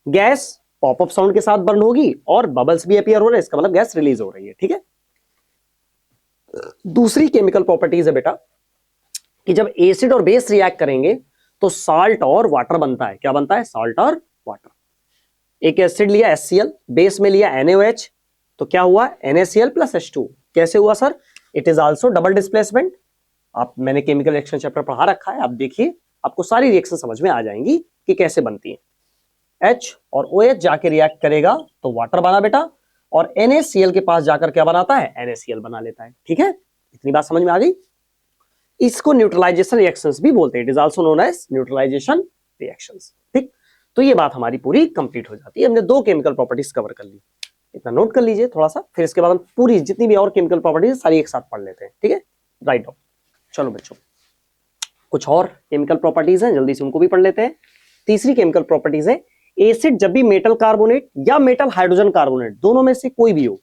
गैस पॉपअप साउंड के साथ बर्न होगी और बबल्स भी अपीयर हो रहे हैं, इसका मतलब गैस रिलीज हो रही है, ठीक है। दूसरी केमिकल प्रॉपर्टीज है बेटा कि जब एसिड और बेस रिएक्ट करेंगे तो साल्ट और वाटर बनता है। क्या बनता है? साल्ट और वाटर। एक एसिड लिया HCl, बेस में लिया NaOH, तो क्या हुआ? NaCl plus H2। कैसे हुआ sir? It is also double displacement. आप मैंने केमिकल रिएक्शन चैप्टर पढ़ा रखा है, आप देखिए आपको सारी रिएक्शन समझ में आ जाएंगी कि कैसे बनती है। H और OH जाके रिएक्ट करेगा तो वाटर बना बेटा, और NaCl के पास जाकर क्या बनाता है? NaCl बना लेता है, ठीक है। इतनी बात समझ में आ गई। इसको न्यूट्रलाइजेशन रिएक्शंस भी बोलते हैं, it is also known as neutralization reactions, ठीक। तो ये बात हमारी पूरी कंप्लीट हो जाती है। हमने 2 केमिकल प्रॉपर्टीज कवर कर ली, इतना नोट कर लीजिए थोड़ा सा, फिर इसके बाद हम पूरी जितनी भी और केमिकल प्रॉपर्टीज सारी एक साथ पढ़ लेते हैं, ठीक है। Write down. चलो बच्चों, कुछ और केमिकल प्रॉपर्टीज हैं, जल्दी से उनको भी पढ़ लेते हैं। तीसरी केमिकल प्रॉपर्टीज है, एसिड जब भी मेटल कार्बोनेट या मेटल हाइड्रोजन कार्बोनेट दोनों में से कोई भी हो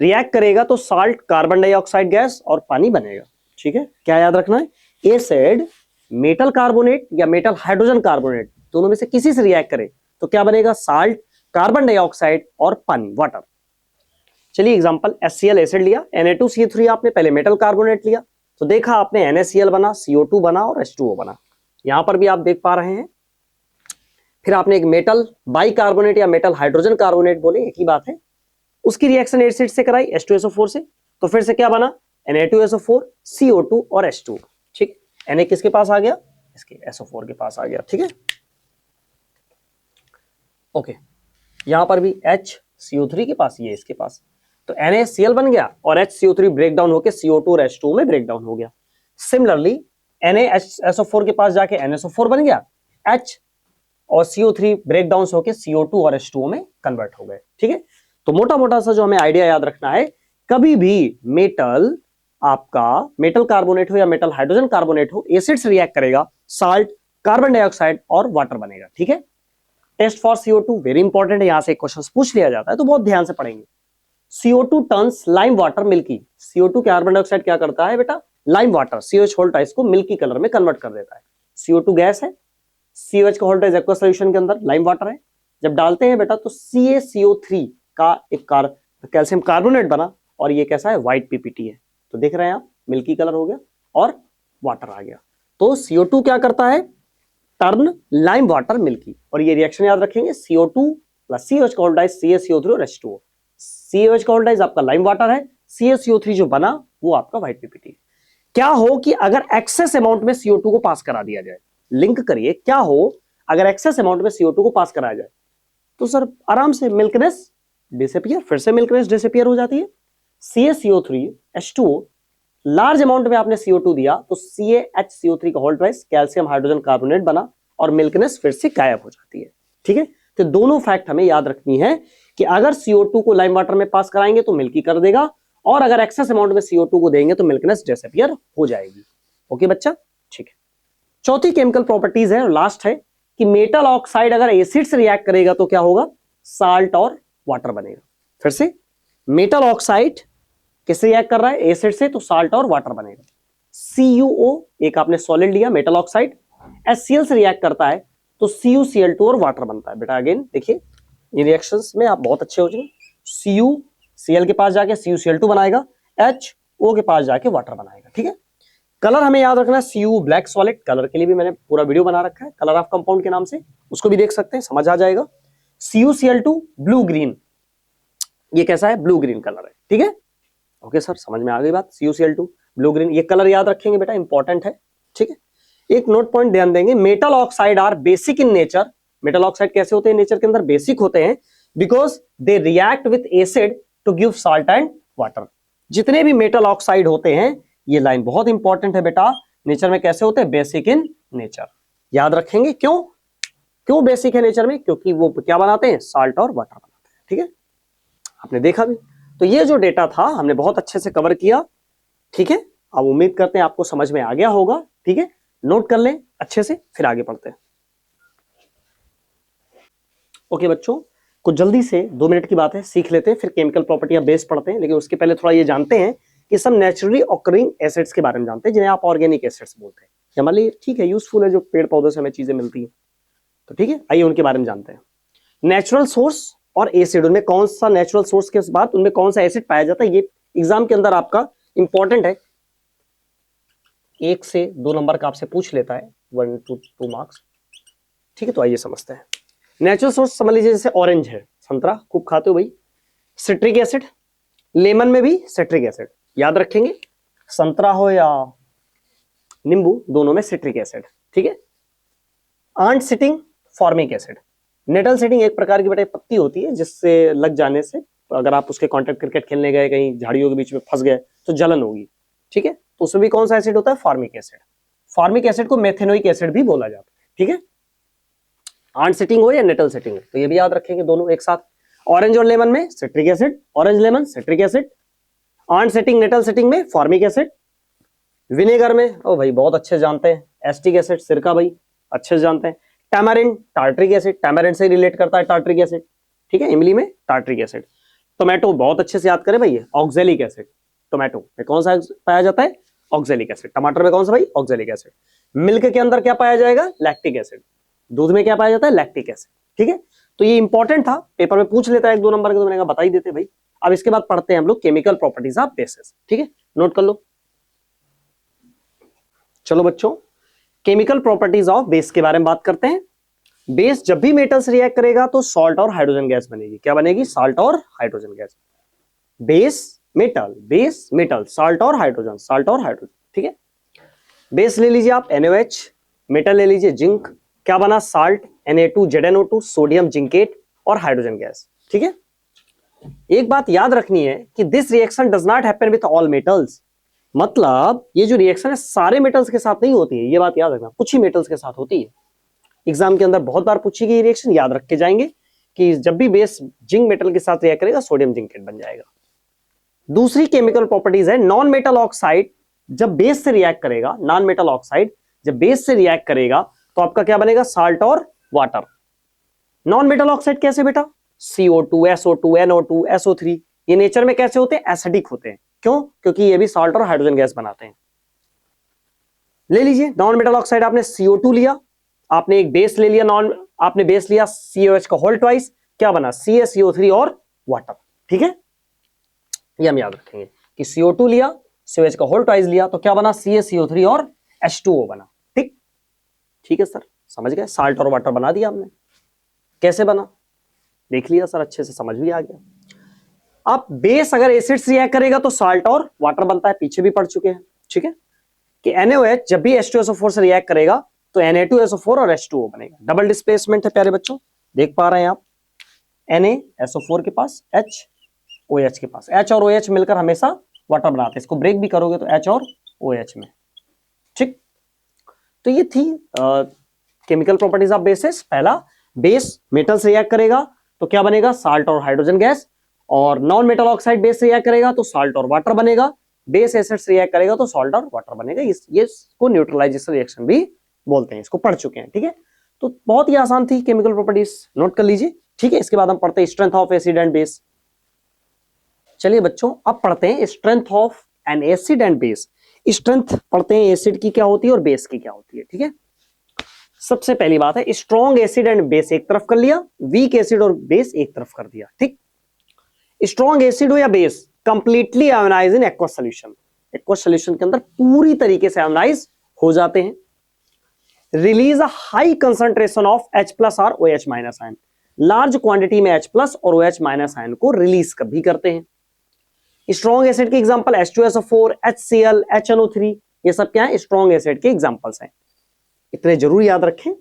रिएक्ट करेगा तो साल्ट, कार्बन डाइऑक्साइड गैस और पानी बनेगा, ठीक है। क्या याद रखना है? एसिड मेटल कार्बोनेट या मेटल हाइड्रोजन कार्बोनेट दोनों में से किसी से रिएक्ट करे तो क्या बनेगा? साल्ट, कार्बन डाइऑक्साइड और पानी, वाटर। चलिए एग्जांपल, HCl एसिड लिया, Na2CO3 आपने पहले मेटल कार्बोनेट लिया तो देखा आपने NaCl बना, CO2 बना और H2O बना। यहां पर भी आप देख पा रहे हैं। फिर आपने एक मेटल बाइकार्बोनेट या मेटल हाइड्रोजन कार्बोनेट बोले, एक ही बात है, उसकी रिएक्शन एसिड से कराई H2SO4 से, तो फिर से क्या बना? Na2SO4, CO2 और H2, ठीक। Na किसके पास आ गया? इसके SO4 के पास आ गया, ठीक है। ओके, यहां पर भी HCO3 के पास, ये इसके पास, तो NaCl बन गया और HCO3 ब्रेक डाउन होकर CO2 और H2O में ब्रेक डाउन हो गया। सिमिलरली NaSO4 के पास जाके NSO4 बन गया, H और CO3 ब्रेक डाउन होकर CO2 और H2O में कन्वर्ट हो गए, ठीक है। तो मोटा मोटा सा जो हमें आइडिया याद रखना है, कभी भी मेटल आपका मेटल कार्बोनेट हो या मेटल हाइड्रोजन कार्बोनेट हो, एसिड से रिएक्ट करेगा, साल्ट, कार्बन डाइऑक्साइड और वाटर बनेगा, ठीक है। Test for CO2 very important है, यहां से क्वेश्चन पूछ लिया जाता है तो बहुत ध्यान से पढ़ेंगे। CO2 turns lime water milky. CO2 carbon dioxide क्या करता है बेटा? लाइम वाटर COH होल्टाइज को मिल्की कलर में कन्वर्ट कर देता है। CO2 गैस है, COH का होल्टाइज एक्वा सॉल्यूशन के अंदर, लाइम वाटर है, जब डालते हैं बेटा तो CaCO3 का एक कैल्शियम कार्बोनेट बना और ये कैसा है? व्हाइट PPT है, तो देख रहे हैं आप, मिल्की कलर हो गया और वाटर आ गया। तो CO2 क्या करता है? टर्न लाइम वाटर मिल्की, और ये रिएक्शन याद रखेंगे, CO2 प्लस COH का होल्टाइज CaCO3 और H2O। COH का होल्टाइज आपका लाइम वाटर है, CaCO3 जो बना वो आपका व्हाइट PPT। क्या हो कि अगर एक्सेस अमाउंट में CO2 को पास करा दिया जाए, लिंक करिए, क्या हो अगर एक्सेस अमाउंट में CO2 को पास कराया जाए तो सर आराम से मिल्कनेस डिसअपीयर, फिर से मिल्कनेस डिसअपीयर हो जाती है। CaCO3 H2O, लार्ज अमाउंट में आपने CO2 दिया तो CaHCO3 का होल्टाइज कैल्शियम हाइड्रोजन कार्बोनेट बना और मिल्कनेस फिर से गायब हो जाती है, ठीक है। तो दोनों फैक्ट हमें याद रखनी है कि अगर CO2 को लाइम वाटर में पास कराएंगे तो मिल्की कर देगा, और अगर एक्सेस अमाउंट में CO2 को देंगे तो मिल्कनेस डिसअपीयर हो जाएगी। ओके बच्चा, ठीक है। चौथी केमिकल प्रॉपर्टीज है और लास्ट है कि मेटल ऑक्साइड अगर एसिड से रिएक्ट करेगा तो क्या होगा? साल्ट और वाटर बनेगा। फिर से, मेटल ऑक्साइड किससे रिएक्ट कर रहा है? एसिड से, तो साल्ट और वाटर बनेगा। CuO एक आपने सॉलिड लिया मेटल ऑक्साइड, HCl से रिएक्ट करता है तो CuCl2 और वाटर बनता है। बेटा अगेन देखिए, ये रिएक्शंस में आप बहुत अच्छे हो जाएंगे। CuCl के पास जाके CuCl2 बनाएगा, HO के पास जाके वाटर बनाएगा, ठीक है। कलर हमें याद रखना है, Cu ब्लैक सॉलिड, कलर के लिए भी मैंने पूरा वीडियो बना रखा है कलर ऑफ कंपाउंड के नाम से, उसको भी देख सकते हैं, समझ आ जाएगा। CuCl2 ब्लू ग्रीन, ये कैसा है? ब्लू ग्रीन कलर है, ठीक है। ओके सर, समझ में आ गई बात। CuCl2 ब्लू ग्रीन, ये कलर याद रखेंगे बेटा, इंपॉर्टेंट है, ठीक है। एक नोट पॉइंट ध्यान देंगे, metal oxide are basic in nature. Metal oxide कैसे होते हैं नेचर के अंदर? बेसिक होते हैं, because they react with acid to give salt and water. जितने भी मेटल ऑक्साइड होते हैं, ये लाइन बहुत इंपॉर्टेंट है बेटा, नेचर में कैसे होते हैं? Basic in nature. याद रखेंगे क्यों? क्यों बेसिक है नेचर में? क्योंकि वो क्या बनाते हैं? साल्ट और वाटर बनाते हैं, ठीक है। आपने देखा भी। तो ये जो डेटा था हमने बहुत अच्छे से कवर किया, ठीक है। अब उम्मीद करते हैं आपको समझ में आ गया होगा, ठीक है। नोट कर लें अच्छे से, फिर आगे पढ़ते हैं। ओके बच्चों, कुछ जल्दी से 2 मिनट की बात है, सीख लेते हैं, फिर केमिकल प्रॉपर्टी ऑफ बेस पढ़ते हैं। लेकिन उसके पहले थोड़ा ये जानते हैं कि सब नेचुरली ऑकरिंग एसिड्स के बारे में जानते हैं, जिन्हें आप ऑर्गेनिक एसिड्स बोलते हैं। हमारे लिए ठीक है, यूजफुल है, जो पेड़ पौधों से हमें चीजें मिलती हैं। तो ठीक है, आइए उनके बारे में जानते हैं। नेचुरल सोर्स और एसिड, उनमें कौन सा नेचुरल सोर्स के बाद उनमें कौन सा एसिड पाया जाता है, ये एग्जाम के अंदर आपका इंपॉर्टेंट है। 1 से 2 नंबर का आपसे पूछ लेता है, 1 to 2 मार्क्स। ठीक है, तो आइए समझते हैं। नेचुरल सोर्स समझ लीजिए, जैसे ऑरेंज है, संतरा खूब खाते हो भाई, सिट्रिक एसिड, लेमन में भी सिट्रिक एसिड, याद रखेंगे, संतरा हो या नींबू, दोनों में सिट्रिक एसिड। ठीक है, ant stinging formic acid, nettle stinging एक प्रकार की बेटा पत्ती होती है, जिससे लग जाने से अगर आप उसके कांटेक्ट क्रिकेट खेलने गए, कहीं झाड़ियों के बीच में फंस गए तो जलन होगी। ठीक है, तो उसमें भी कौन सा एसिड होता है, फॉर्मिक एसिड। फॉर्मिक एसिड को मेथेनोइक एसिड भी बोला जाता है। ठीक है, आंट सिटिंग हो या नेटल सिटिंग हो, तो ये भी याद रखेंगे दोनों एक साथ। ऑरेंज और लेमन में citric acid, orange lemon citric acid, ant stinging nettle stinging में फॉर्मिक एसिड। विनेगर में ओ भाई बहुत अच्छे जानते हैं, एस्टिक एसिड, सिरका भाई अच्छे से जानते हैं। टैमरिन टार्ट्रिक एसिड, टैमरिन से रिलेट करता है टार्ट्रिक एसिड। ठीक है, इमली में टार्ट्रिक एसिड। टोमेटो बहुत अच्छे से याद करें भाई, ऑक्जेलिक एसिड। टोमेटो में कौन सा पाया जाता है, ऑक्जेलिक एसिड। टमाटर में कौन सा भाई, ऑक्जेलिक एसिड। मिल्क के अंदर क्या पाया जाएगा, लैक्टिक एसिड। दूध में क्या पाया जाता है, लैक्टिक एसिड। ठीक है, तो ये इंपॉर्टेंट था, पेपर में पूछ लेता है 1-2 नंबर के, तो मैंने कहा बता ही देते भाई। अब इसके बाद पढ़ते हैं हम लोग केमिकल प्रॉपर्टीज ऑफ बेसेस। ठीक है, नोट कर लो। चलो बच्चों, केमिकल प्रॉपर्टीज ऑफ बेस के बारे में बात करते हैं। बेस जब भी मेटल से रिएक्ट करेगा तो सॉल्ट और हाइड्रोजन गैस बनेगी। क्या बनेगी, सॉल्ट और hydrogen gas. Base metal, salt और हाइड्रोजन, सॉल्ट और हाइड्रोजन। ठीक है, बेस ले लीजिए आप NaOH, मेटल ले लीजिए जिंक, क्या बना, salt Na2 ZnO2, sodium zincate और हाइड्रोजन गैस। ठीक है, एक बात याद रखनी है कि this reaction does not happen with all metals, मतलब ये जो रिएक्शन है सारे मेटल्स के साथ नहीं होती है, ये बात याद रखना, कुछ ही मेटल्स के साथ होती है। एग्जाम के अंदर बहुत बार पूछी गई रिएक्शन, याद रख के जाएंगे कि जब भी बेस जिंक मेटल के साथ रिएक्ट करेगा सोडियम जिंकेट बन जाएगा। दूसरी केमिकल प्रॉपर्टीज है नॉन मेटल ऑक्साइड जब बेस से रिएक्ट करेगा, नॉन मेटल ऑक्साइड जब बेस से रिएक्ट करेगा तो आपका क्या बनेगा, साल्ट और वाटर। नॉन मेटल ऑक्साइड कैसे बेटा, CO2, SO2, NO2, SO3, ये नेचर में कैसे होते हैं, एसिडिक होते हैं। क्यों, क्योंकि ये भी साल्ट और हाइड्रोजन गैस बनाते हैं। ले लीजिए नॉन मेटल ऑक्साइड, आपने CO2 लिया, आपने एक बेस ले लिया, आपने बेस लिया COH का होल ट्वाइस, क्या बना, CaCO3 और वाटर। ठीक है, ये हम याद रखेंगे कि CO2 लिया, COH का होल ट्वाइस लिया, तो क्या बना, CaCO3 और H2O बना। ठीक, ठीक है सर, समझ गए, साल्ट और वाटर बना दिया हमने। कैसे बना देख लिया सर, अच्छे से समझ भी आ गया। अब बेस अगर एसिड से रिएक्ट करेगा तो साल्ट और वाटर बनता है, पीछे भी पढ़ चुके हैं। ठीक है, कि NaOH जब भी H2SO4 से रिएक्ट करेगा तो Na2SO4 और H2O बनेगा। डबल डिस्प्लेसमेंट है प्यारे बच्चों, देख पा रहे हैं आप, NaSO4 के पास, HOH के पास, H और OH मिलकर हमेशा वाटर बनाते हैं। इसको ब्रेक भी करोगे तो H और OH में। ठीक, तो ये थी केमिकल प्रॉपर्टीज ऑफ बेसिस। पहला, बेस मेटल से रिएक्ट करेगा तो क्या बनेगा, साल्ट और हाइड्रोजन गैस, और नॉन मेटल ऑक्साइड बेस से रिएक्ट करेगा तो साल्ट और वाटर बनेगा, बेस एसिड से रिएक्ट करेगा तो सॉल्ट और वाटर बनेगा। इसको न्यूट्रलाइजेशन रिएक्शन भी बोलते हैं, इसको पढ़ चुके हैं। ठीक है, तो बहुत ही आसान थी केमिकल प्रॉपर्टीज, नोट कर लीजिए। ठीक है, इसके बाद हम पढ़ते हैं strength of acid and base. चलिए बच्चों, अब पढ़ते हैं strength of an acid and base. Strength पढ़ते हैं एसिड की क्या होती है और बेस की क्या होती है। ठीक है, सबसे पहली बात है, स्ट्रॉन्ग एसिड एंड बेस एक तरफ कर लिया, वीक एसिड और बेस एक तरफ कर दिया। ठीक, स्ट्रॉन्ग एसिड हो या base completely ionize in aqueous solution, aqueous solution के अंदर पूरी तरीके से आयोनाइज हो जाते हैं। Release a high concentration of H+ और OH- आयन, लार्ज क्वांटिटी में H+ और OH- आयन को रिलीज भी करते हैं। स्ट्रॉन्ग एसिड के एग्जांपल H2SO4, HCl, HNO3, ये सब क्या है, स्ट्रॉन्ग एसिड के एग्जांपल्स हैं, इतने जरूर याद रखें।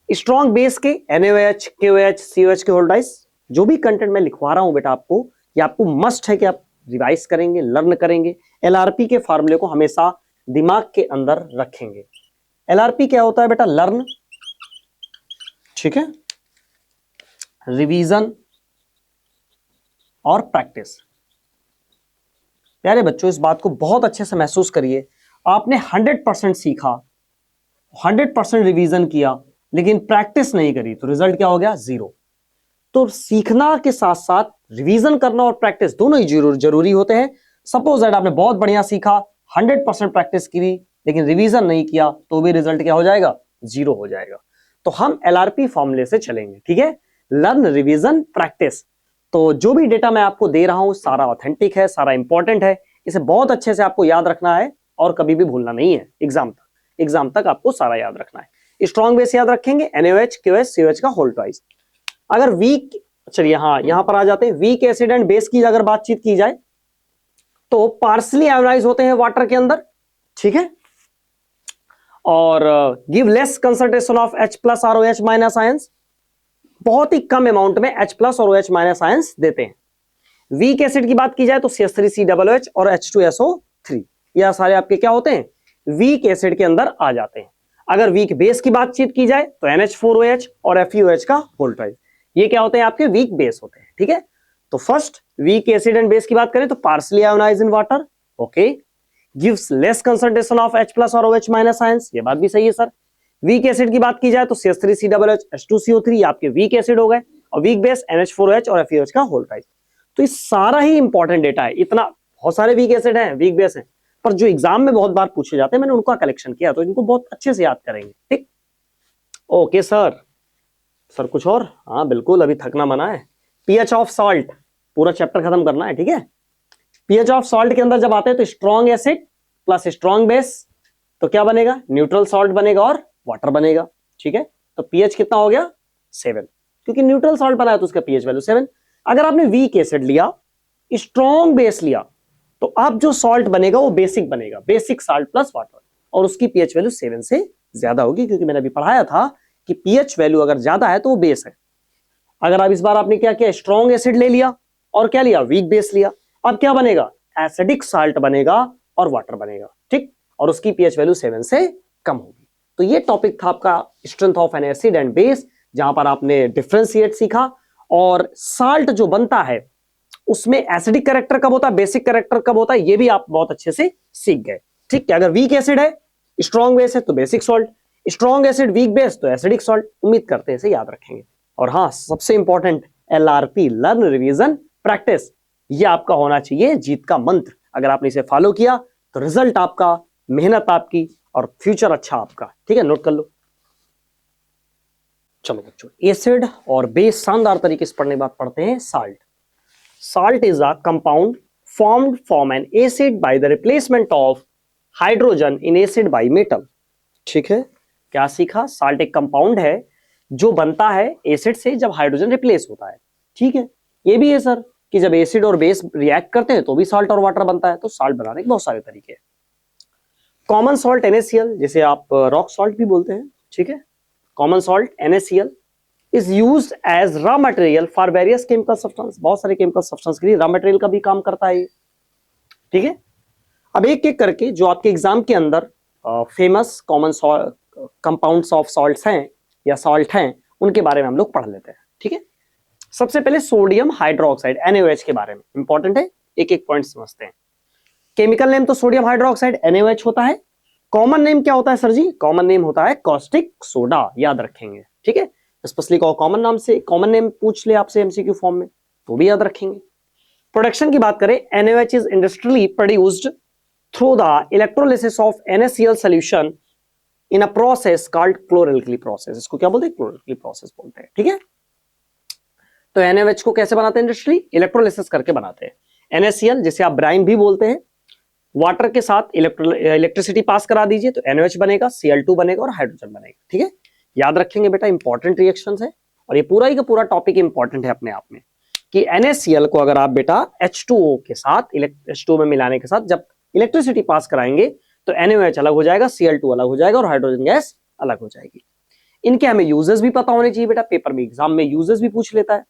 स्ट्रॉन्ग बेस के NaOH, KOH, COH के होल ट्वाइस, जो भी कंटेंट मैं लिखवा रहा हूं बेटा आपको, ये आपको मस्ट है कि आप रिवाइज करेंगे, लर्न करेंगे। LRP के फॉर्मूले को हमेशा दिमाग के अंदर रखेंगे। LRP क्या होता है बेटा, लर्न, ठीक है, रिवीजन और प्रैक्टिस। प्यारे बच्चों, इस बात को बहुत अच्छे से महसूस करिए, आपने 100% सीखा, 100% रिवीजन किया, लेकिन प्रैक्टिस नहीं करी तो रिजल्ट क्या हो गया, 0। तो सीखना के साथ साथ रिवीजन करना और प्रैक्टिस दोनों ही जरूरी होते हैं। सपोज दैट आपने बहुत बढ़िया सीखा, 100% प्रैक्टिस की, लेकिन रिवीजन नहीं किया, तो भी रिजल्ट क्या हो जाएगा? 0 हो जाएगा। तो हम LRP फॉर्मूले से चलेंगे, ठीक है? Learn, revision, practice. तो जो भी डेटा मैं आपको दे रहा हूं सारा ऑथेंटिक है, सारा इंपॉर्टेंट है, इसे बहुत अच्छे से आपको याद रखना है और कभी भी भूलना नहीं है। एग्जाम तक आपको सारा याद रखना है। स्ट्रॉन्ग बेस याद रखेंगे, NaOH, KOH, COH का होल ट्वाइस। अगर वीक, चलिए हाँ यहां पर आ जाते हैं, वीक एसिड एंड बेस की अगर बातचीत की जाए तो पार्सली आयोनाइज होते हैं वाटर के अंदर, ठीक है, और give less concentration of H plus और OH माइनस आयंस, बहुत ही कम अमाउंट में H प्लस और OH माइनस आयंस देते हैं। वीक एसिड की बात की जाए तो CH3COOH और H2SO3, यह सारे आपके क्या होते हैं? वीक एसिड के अंदर आ जाते हैं। अगर वीक बेस की बातचीत की जाए तो NH4OH और FeOH का होल ट्वाइस, ये क्या होते हैं? आपके वीक बेस होते हैं, ठीक है। तो first weak acid and base की बात करें तो partially ionize in water, okay, gives less concentration of H plus और OH माइनस आयंस, ये बात भी सही है सर। वीक एसिड की बात की जाए तो CH3COOH H2CO3 आपके वीक एसिड हो गए, और वीक बेस NH4OH और FeOH का होल ट्वाइस। तो ये सारा ही इंपॉर्टेंट डेटा है। इतना बहुत सारे वीक एसिड हैं, वीक बेस हैं, पर जो एग्जाम में बहुत बार पूछे जाते हैं मैंने उनका कलेक्शन किया, तो इनको बहुत अच्छे से याद करेंगे, ठीक। ओके सर कुछ और? हाँ बिल्कुल, अभी थकना मना है। पीएच ऑफ सॉल्ट, पूरा चैप्टर खत्म करना है, ठीक है। पीएच ऑफ सॉल्ट के अंदर जब आते हैं तो strong acid plus strong base, तो क्या बनेगा? न्यूट्रल सॉल्ट बनेगा और वाटर बनेगा, ठीक है। तो पीएच कितना हो गया? 7, क्योंकि न्यूट्रल सॉल्ट बनाया तो उसका पीएच वैल्यू 7। अगर आपने वीक एसिड लिया, स्ट्रॉन्ग बेस लिया, तो अब जो सॉल्ट बनेगा वो बेसिक बनेगा, बेसिक सॉल्ट प्लस वाटर, और उसकी पीएच वैल्यू 7 से ज्यादा होगी, क्योंकि मैंने अभी पढ़ाया था कि पीएच वैल्यू अगर ज्यादा है तो वो बेस है। अगर आप इस बार आपने क्या किया? स्ट्रॉन्ग एसिड ले लिया और क्या लिया? वीक बेस लिया, अब क्या बनेगा? एसिडिक साल्ट बनेगा और वाटर बनेगा, ठीक, और उसकी पीएच वैल्यू 7 से कम होगी। तो ये टॉपिक था आपका strength of an acid and base, जहां पर आपने डिफरेंशिएट सीखा, और साल्ट जो बनता है उसमें एसिडिक कैरेक्टर कब होता है, बेसिक कैरेक्टर कब होता है, ये भी आप बहुत अच्छे से सीख गए, ठीक है। अगर वीक एसिड है, स्ट्रॉन्ग बेस है तो basic salt, strong acid weak base तो एसिडिक सॉल्ट। उम्मीद करते हैं इसे याद रखेंगे। और हाँ, सबसे important LRP, learn, revision, practice, ये आपका होना चाहिए जीत का मंत्र। अगर आपने इसे फॉलो किया तो रिजल्ट आपका, मेहनत आपकी, और फ्यूचर अच्छा आपका, ठीक है। नोट कर लो। चलो बच्चों, एसिड और बेस शानदार तरीके से पढ़ने के बाद पढ़ते हैं salt. Salt is a compound formed from an acid by the replacement of hydrogen in acid by metal, ठीक है। क्या सीखा? साल्ट एक कंपाउंड है जो बनता है एसिड से जब हाइड्रोजन रिप्लेस होता है, ठीक है। ये भी है सर कि जब एसिड और बेस रिएक्ट करते हैं तो भी साल्ट और वाटर बनता है। तो साल्ट बनाने के बहुत सारे तरीके हैं। कॉमन सॉल्ट NaCl, जिसे आप रॉक सॉल्ट भी बोलते हैं, ठीक है। Common salt NaCl is used as raw material for various chemical substance, बहुत सारे केमिकल सब्सटेंस के लिए रॉ मटेरियल का भी काम करता है, ठीक है। अब एक एक करके जो आपके एग्जाम के अंदर famous common compounds of salts हैं या सॉल्ट हैं, उनके बारे में हम लोग पढ़ लेते हैं, ठीक है। सबसे पहले सोडियम हाइड्रोक्साइड NaOH के बारे में इंपॉर्टेंट है, एक एक पॉइंट समझते हैं। केमिकल नेम तो सोडियम हाइड्रोक्साइड NaOH होता है। कॉमन नेम क्या होता है सर जी? कॉमन नेम होता है कॉस्टिक सोडा, याद रखेंगे, ठीक है। स्पेशली कॉमन नाम से कॉमन नेम पूछ ले आपसे MCQ फॉर्म में तो भी याद रखेंगे। प्रोडक्शन की बात करें, NaOH is industrially produced through the electrolysis of NaCl solution in a process called chloralkali process. इसको क्या बोलते हैं? क्लोरलकी प्रोसेस बोलते हैं, ठीक है। तो NaOH को कैसे बनाते हैं इंडस्ट्री? इलेक्ट्रोलिसिस करके बनाते हैं। NaCl जिसे आप ब्राइम भी बोलते हैं, वाटर के साथ इलेक्ट्रिसिटी पास करा दीजिए तो NaOH बनेगा, Cl2 बनेगा और हाइड्रोजन बनेगा, ठीक है। याद रखेंगे बेटा, इंपॉर्टेंट रिएक्शंस है, और ये पूरा ही का पूरा टॉपिक इंपॉर्टेंट है अपने आप में, कि NaCl को अगर आप बेटा H2O के साथ, H2O में मिलाने के साथ जब इलेक्ट्रिसिटी पास कराएंगे तो NaOH अलग हो जाएगा, Cl2 अलग हो जाएगा और हाइड्रोजन गैस अलग हो जाएगी। इनके हमें यूजेस भी पता होने चाहिए बेटा, पेपर में एग्जाम में यूजेस भी पूछ लेता है।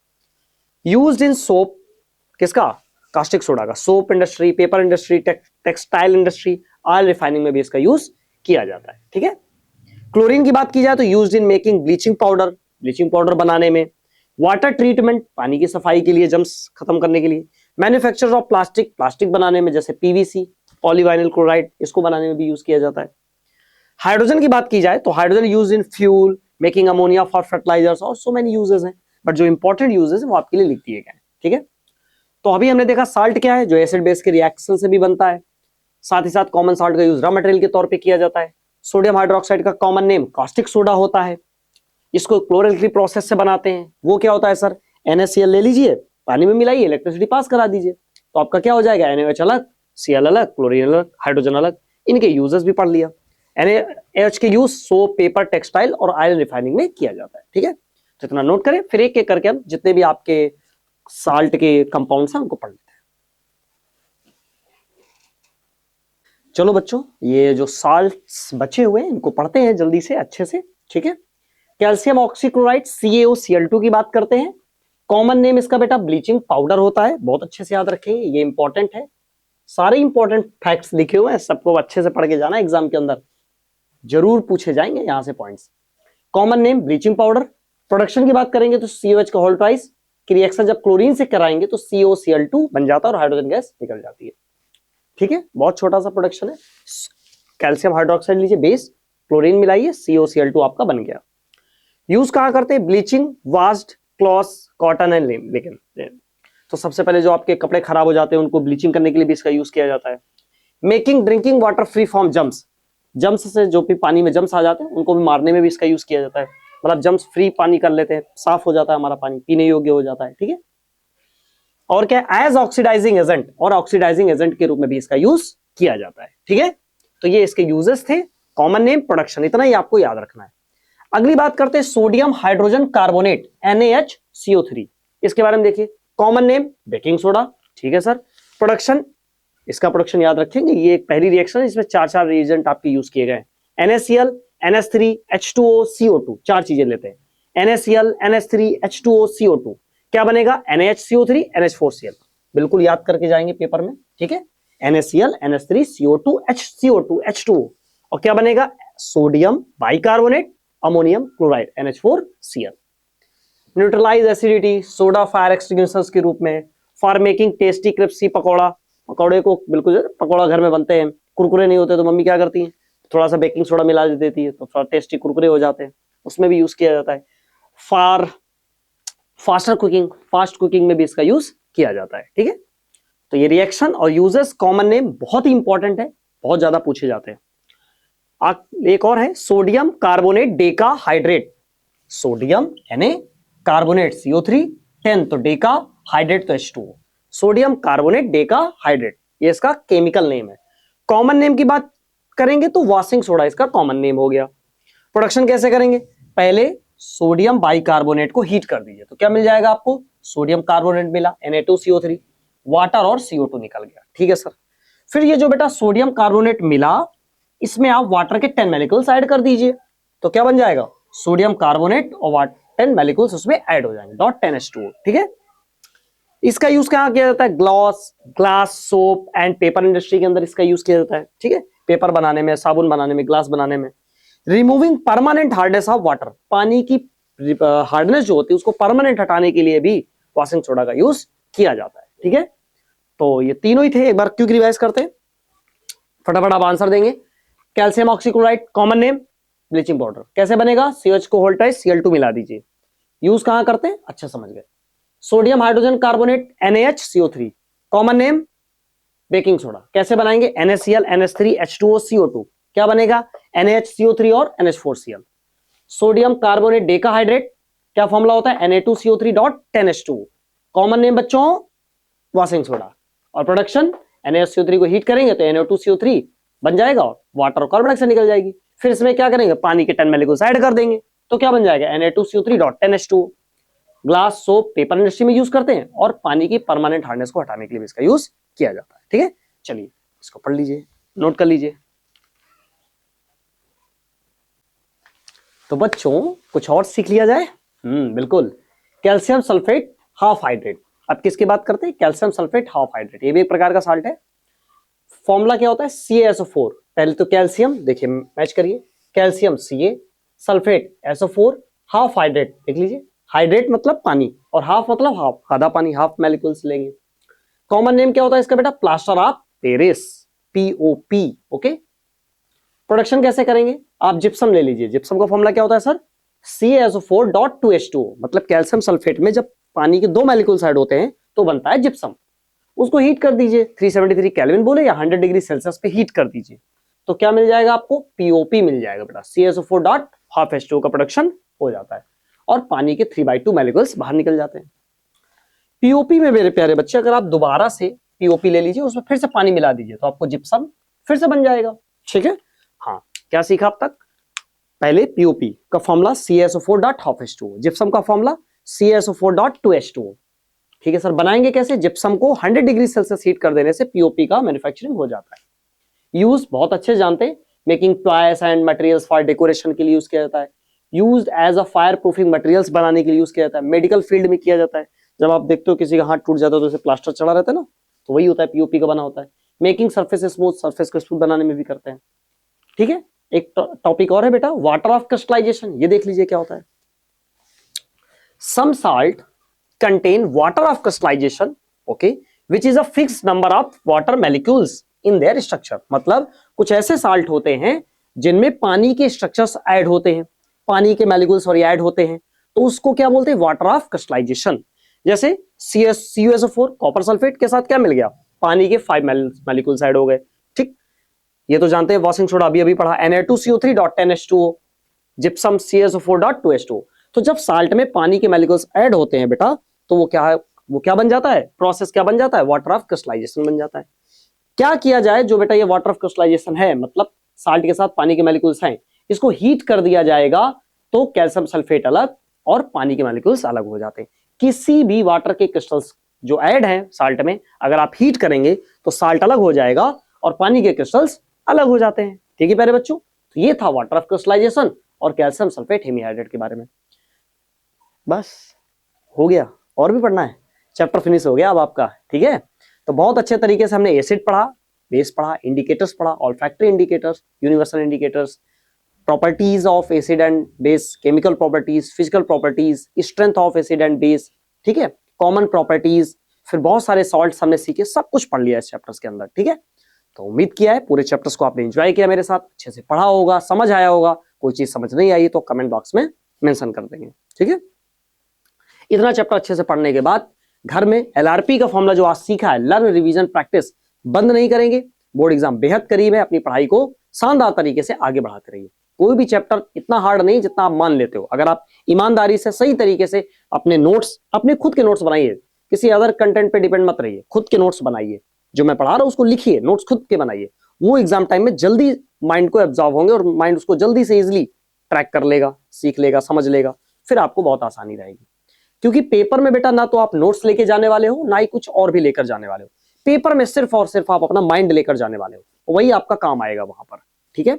यूज्ड इन सोप, किसका? कास्टिक सोडा का। Soap industry, paper industry, textile industry, oil refining में भी इसका यूज किया जाता है, ठीक है। क्लोरीन की बात की जाए तो used in making bleaching powder बनाने में, वाटर ट्रीटमेंट, पानी की सफाई के लिए, जम्स खत्म करने के लिए, मैन्युफैक्चर ऑफ प्लास्टिक बनाने में, जैसे PVC, पॉलीवाइनिल क्लोराइड, इसको बनाने में भी यूज किया जाता है। हाइड्रोजन की बात की जाए तो hydrogen used in fuel, making ammonia for fertilizers, और सो मेनी यूजेस हैं। बट जो इंपॉर्टेंट यूजेस है वो आपके लिए लिख दिए गए हैं, ठीक है। तो अभी हमने देखा साल्ट क्या है, जो एसिड बेस के रिएक्शन से भी बनता है। साथ ही साथ कॉमन साल्ट का यूज रॉ मटेरियल के तौर पे किया जाता है। सोडियम हाइड्रोक्साइड का कॉमन नेम कास्टिक सोडा होता है। इसको क्लोरेल्ट्री प्रोसेस से बनाते हैं। वो क्या होता है सर, NaCl ले लीजिए, पानी में मिलाइए, इलेक्ट्रिसिटी पास करा दीजिए, तो आपका क्या हो जाएगा, NaOH अलग, Cl अलग, क्लोरीन अलग, हाइड्रोजन अलग। इनके यूजेस भी पढ़ लिया। NaOH के यूज सोप, पेपर, टेक्सटाइल और आयरन रिफाइनिंग में किया जाता है, ठीक है। तो इतना नोट करें, फिर एक एक करके हम जितने भी आपके साल्ट के कंपाउंड्स हैं उनको पढ़ लेते हैं। चलो बच्चों, ये जो साल्ट्स बचे हुए हैं इनको पढ़ते हैं जल्दी से, अच्छे से, ठीक है। कैल्शियम ऑक्सीक्लोराइड CaOCl2 की बात करते हैं। कॉमन नेम इसका बेटा ब्लीचिंग पाउडर होता है, बहुत अच्छे से याद रखेंगे, ये इंपॉर्टेंट है। सारे इंपॉर्टेंट फैक्ट्स लिखे हुए हैं, सबको अच्छे से पढ़ के जाना, एग्जाम के अंदर जरूर पूछे जाएंगे यहां से points. Common name bleaching powder. Production की बात करेंगे तो COH का होल ट्वाइस की रिएक्शन जब क्लोरीन से कराएंगे तो COCl2 बन जाता है और हाइड्रोजन गैस निकल जाती है, ठीक है। बहुत छोटा सा प्रोडक्शन है। कैल्शियम हाइड्रोक्साइड लीजिए बेस, क्लोरीन मिलाइए, COCl2 आपका बन गया। यूज कहां करते हैं, bleaching, vast, cloth, cotton and linen. तो सबसे पहले जो आपके कपड़े खराब हो जाते हैं उनको ब्लीचिंग करने के लिए भी इसका यूज किया जाता है। Making drinking water free from germs, germs से जो भी पानी में जम्स आ जाते हैं उनको भी मारने में भी इसका यूज किया जाता है। मतलब जम्स फ्री पानी कर लेते हैं, साफ हो जाता है हमारा पानी, पीने योग्य हो जाता है, ठीक है। और क्या, एज ऑक्सीडाइजिंग एजेंट, और ऑक्सीडाइजिंग एजेंट के रूप में भी इसका यूज किया जाता है, ठीक है। तो ये इसके यूजेस थे। कॉमन नेम, प्रोडक्शन, इतना ही आपको याद रखना है। अगली बात करते हैं सोडियम हाइड्रोजन कार्बोनेट NaHCO3, इसके बारे में देखिए। कॉमन नेम बेकिंग सोडा, ठीक है सर। प्रोडक्शन, इसका प्रोडक्शन याद रखेंगे, ये एक पहली रिएक्शन है इसमें चार चार रिएजेंट आपके यूज किए गए। NaCl, NH3, H2O, CO2, चार चीजें लेते हैं। NaCl, NH3, H2O, CO2, क्या बनेगा, NaHCO3, NH4Cl, बिल्कुल याद करके जाएंगे पेपर में, ठीक है। NaCl, NH3, CO2, HCO2, H2O, और क्या बनेगा, sodium bicarbonate, ammonium chloride, NH4Cl। Neutralize acidity, soda fire extinguishers के रूप में, for making tasty crispy pakora, पकौड़े को बिल्कुल पकौड़ा घर में बनते हैं, कुरकुरे नहीं होते तो मम्मी क्या करती है, थोड़ा सा बेकिंग सोडा मिला देती है तो थोड़ा टेस्टी कुरकुरे हो जाते हैं, उसमें भी यूज किया जाता है। For faster cooking, fast cooking में भी इसका यूज किया जाता है, ठीक है। तो ये रिएक्शन और यूजेस, कॉमन नेम बहुत ही इंपॉर्टेंट है, बहुत ज्यादा पूछे जाते हैं। एक और है sodium carbonate Deka hydrate, sodium Na carbonate CO3 10, तो डेका हाइड्रेट तो H2O, sodium carbonate Deka hydrate, ये इसका केमिकल नेम है। कॉमन नेम की बात करेंगे तो वॉशिंग सोडा इसका कॉमन नेम हो गया। प्रोडक्शन कैसे करेंगे, पहले सोडियम बाइकार्बोनेट को हीट कर दीजिए तो क्या मिल जाएगा आपको, सोडियम कार्बोनेट मिला, Na2CO3, वाटर और CO2 निकल गया, ठीक है सर। फिर ये जो बेटा सोडियम कार्बोनेट मिला, इसमें आप वाटर के 10 मॉलिक्यूल्स ऐड कर दीजिए तो क्या बन जाएगा, सोडियम कार्बोनेट और वाटर 10 मॉलिक्यूल्स उसमें ऐड हो जाएंगे, .10H2O, ठीक है। इसका यूज कहां किया जाता है, glass, soap and paper industry के अंदर इसका यूज किया जाता है, ठीक है। पेपर बनाने में, साबुन बनाने में, ग्लास बनाने में। Removing permanent hardness of water, पानी की हार्डनेस जो होती है उसको परमानेंट हटाने के लिए भी वॉशिंग सोडा का यूज किया जाता है, ठीक है। तो ये तीनों ही थे, एक बार क्विक रिवाइज करते हैं, फटाफट आप आंसर देंगे। Calcium oxychloride common name bleaching powder, कैसे बनेगा, CH को होल ट्वाइस Cl2 मिला दीजिए, यूज कहां करते हैं, अच्छा समझ गए। Sodium hydrogen carbonate NaHCO3 common name baking soda, कैसे बनाएंगे, NaCl, NH3, H2O, CO2, क्या बनेगा, NaHCO3 और NH4Cl। सोडियम कार्बोनेट डेकाहाइड्रेट, क्या फॉर्मूला होता है, Na2CO3.10H2O, कॉमन नेम बच्चों वॉशिंग सोडा। और प्रोडक्शन, NaCO3 को हीट करेंगे तो Na2CO3 बन जाएगा और वाटर और कार्बन डाइऑक्साइड निकल जाएगी। फिर इसमें क्या करेंगे, पानी के 10 मॉलिक्यूल्स ऐड कर देंगे तो क्या बन जाएगा, Na2CO3.10H2O। Glass, soap, paper industry में यूज करते हैं और पानी की परमानेंट हार्डनेस को हटाने के लिए भी इसका यूज किया जाता है, ठीक है। चलिए इसको पढ़ लीजिए, नोट कर लीजिए। तो बच्चों कुछ और सीख लिया जाए, बिल्कुल। कैल्शियम सल्फेट हाफ हाइड्रेट, अब किसकी बात करते हैं, कैल्शियम सल्फेट हाफ हाइड्रेट, ये भी एक प्रकार का साल्ट है। फॉर्मूला क्या होता है, CaSO4, पहले तो कैल्शियम देखिए मैच करिए, calcium Ca, sulphate SO4, half hydrate देख लीजिए, हाइड्रेट मतलब पानी और हाफ मतलब हाफ, आधा पानी, हाफ मॉलिक्यूल्स लेंगे। कॉमन नेम क्या होता है इसका बेटा, plaster of Paris, POP, okay. Production कैसे करेंगे, आप जिप्सम ले लीजिए, जिप्सम का फॉर्मूला क्या होता है सर, CaSO4.2H2O, मतलब कैल्शियम सल्फेट में जब पानी के 2 मॉलिक्यूल्स ऐड होते हैं तो बनता है जिप्सम। उसको हीट कर दीजिए, 373 केल्विन बोले या 100 डिग्री सेल्सियस पे हीट कर दीजिए, तो क्या मिल जाएगा आपको? पीओपी मिल जाएगा बेटा। CaSO4.2H2O का प्रोडक्शन हो जाता है और पानी के 3/2 मॉलिक्यूल्स बाहर निकल जाते हैं। पीओपी में मेरे प्यारे बच्चे अगर आप दोबारा से पीओपी ले लीजिए, उसमें फिर से पानी मिला दीजिए तो आपको जिप्सम फिर से बन जाएगा। ठीक है, हाँ, क्या सीखा अब तक? पहले पीओपी का फॉर्मूला CaSO4.2H2O, जिप्सम का फॉर्मूला CaSO4.2H2O। ठीक है सर, बनाएंगे कैसे? जिप्सम को 100 डिग्री सेल्सियस हीट कर देने से पीओपी का मैन्युफैक्चरिंग हो जाता है। यूज बहुत अच्छे जानते हैं, making toys and materials for decoration के लिए यूज किया जाता है, used as a fire proofing materials बनाने के लिए यूज किया जाता है, मेडिकल फील्ड में किया जाता है। जब आप देखते हो किसी का हाथ टूट जाता है तो उसे प्लास्टर चढ़ा रहता है ना, तो वही होता है, पीओपी का बना होता है। मेकिंग सरफेस स्मूथ, सरफेस को स्मूथ बनाने में भी करते हैं। ठीक है, एक टॉपिक और है बेटा, वाटर ऑफ क्रिस्टलाइजेशन, ये देख लीजिए क्या होता है। Some salt contain water of crystallisation, okay, which is a fixed number of water molecules in their structure. मतलब कुछ ऐसे साल्ट होते हैं जिनमें पानी के स्ट्रक्चर्स ऐड होते हैं, पानी के मॉलिक्यूल्स सॉरी ऐड होते हैं, तो उसको क्या बोलते हैं? Water of crystallization. जैसे CuSO4 कॉपर सल्फेट के साथ क्या मिल गया? पानी के 5 मॉलिक्यूल्स ऐड हो गए। ठीक, ये तो जानते हैं, वॉशिंग सोडा अभी अभी पढ़ा, Na2CO3.10H2O, जिप्सम CaSO4.2H2O। तो जब साल्ट में पानी के मॉलिक्यूल्स ऐड होते हैं बेटा, तो वो क्या है? वो क्या बन जाता है? प्रोसेस क्या बन जाता है? वाटर ऑफ क्रिस्टलाइजेशन बन जाता है। क्या किया जाए जो बेटा ये वाटर ऑफ क्रिस्टलाइजेशन है, मतलब साल्ट के साथ पानी के मॉलिक्यूल्स हैं, इसको हीट कर दिया जाएगा तो कैल्शियम सल्फेट अलग और पानी के मॉलिक्यूल्स अलग हो जाते हैं। किसी भी वाटर के क्रिस्टल्स जो ऐड हैं साल्ट में, अगर आप हीट करेंगे तो साल्ट अलग हो जाएगा और पानी के क्रिस्टल्स अलग हो जाते हैं। ठीक है प्यारे बच्चों, तो ये था वाटर ऑफ क्रिस्टलाइजेशन और कैल्शियम सल्फेट हेमीहाइड्रेट के बारे में। बस हो गया, और भी पढ़ना है? चैप्टर फिनिश हो गया अब आपका। ठीक है, तो बहुत अच्छे तरीके से हमने एसिड पढ़ा, बेस पढ़ा, इंडिकेटर्स पढ़ा, olfactory indicators, universal indicators, properties of acid and base, chemical properties, physical properties, strength of acid and base, ठीक है, कॉमन प्रॉपर्टीज, फिर बहुत सारे सॉल्ट्स हमने सीखे, सब कुछ पढ़ लिया इस चैप्टर्स के अंदर। ठीक है, तो उम्मीद किया है पूरे चैप्टर्स को आपने एंजॉय किया मेरे साथ, अच्छे से पढ़ा होगा, समझ आया होगा। कोई चीज समझ नहीं आई तो कमेंट बॉक्स में मेंशन कर देंगे। ठीक है, इतना चैप्टर अच्छे से पढ़ने के बाद घर में LRP का फॉर्मूला जो आज सीखा है, लर्न रिवीजन प्रैक्टिस, बंद नहीं करेंगे। बोर्ड एग्जाम बेहद करीब है, अपनी पढ़ाई को शानदार तरीके से आगे बढ़ाते रहिए। कोई भी चैप्टर इतना हार्ड नहीं जितना आप मान लेते हो। अगर आप ईमानदारी से सही तरीके से अपने नोट्स, अपने खुद के नोट्स बनाइए, किसी अदर कंटेंट पे डिपेंड मत रहिए, खुद के नोट्स बनाइए, जो मैं पढ़ा रहा हूं उसको लिखिए, नोट्स खुद के बनाइए, वो एग्जाम टाइम में जल्दी माइंड को एब्जॉर्व होंगे और माइंड उसको जल्दी से इजिली ट्रैक कर लेगा, सीख लेगा, समझ लेगा, फिर आपको बहुत आसानी रहेगी। क्योंकि पेपर में बेटा ना तो आप नोट्स लेके जाने वाले हो, ना ही कुछ और भी लेकर जाने वाले हो। पेपर में सिर्फ और सिर्फ आप अपना माइंड लेकर जाने वाले हो, वही आपका काम आएगा वहां पर। ठीक है,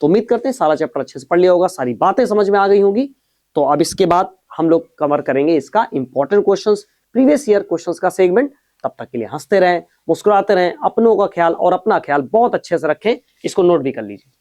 तो उम्मीद करते हैं सारा चैप्टर अच्छे से पढ़ लिया होगा, सारी बातें समझ में आ गई होंगी। तो अब इसके बाद हम लोग कवर करेंगे इसका important questions, previous year questions का सेगमेंट। तब तक के लिए हंसते रहें, मुस्कुराते रहें, अपनों का ख्याल और अपना ख्याल बहुत अच्छे से रखें। इसको नोट भी कर लीजिए।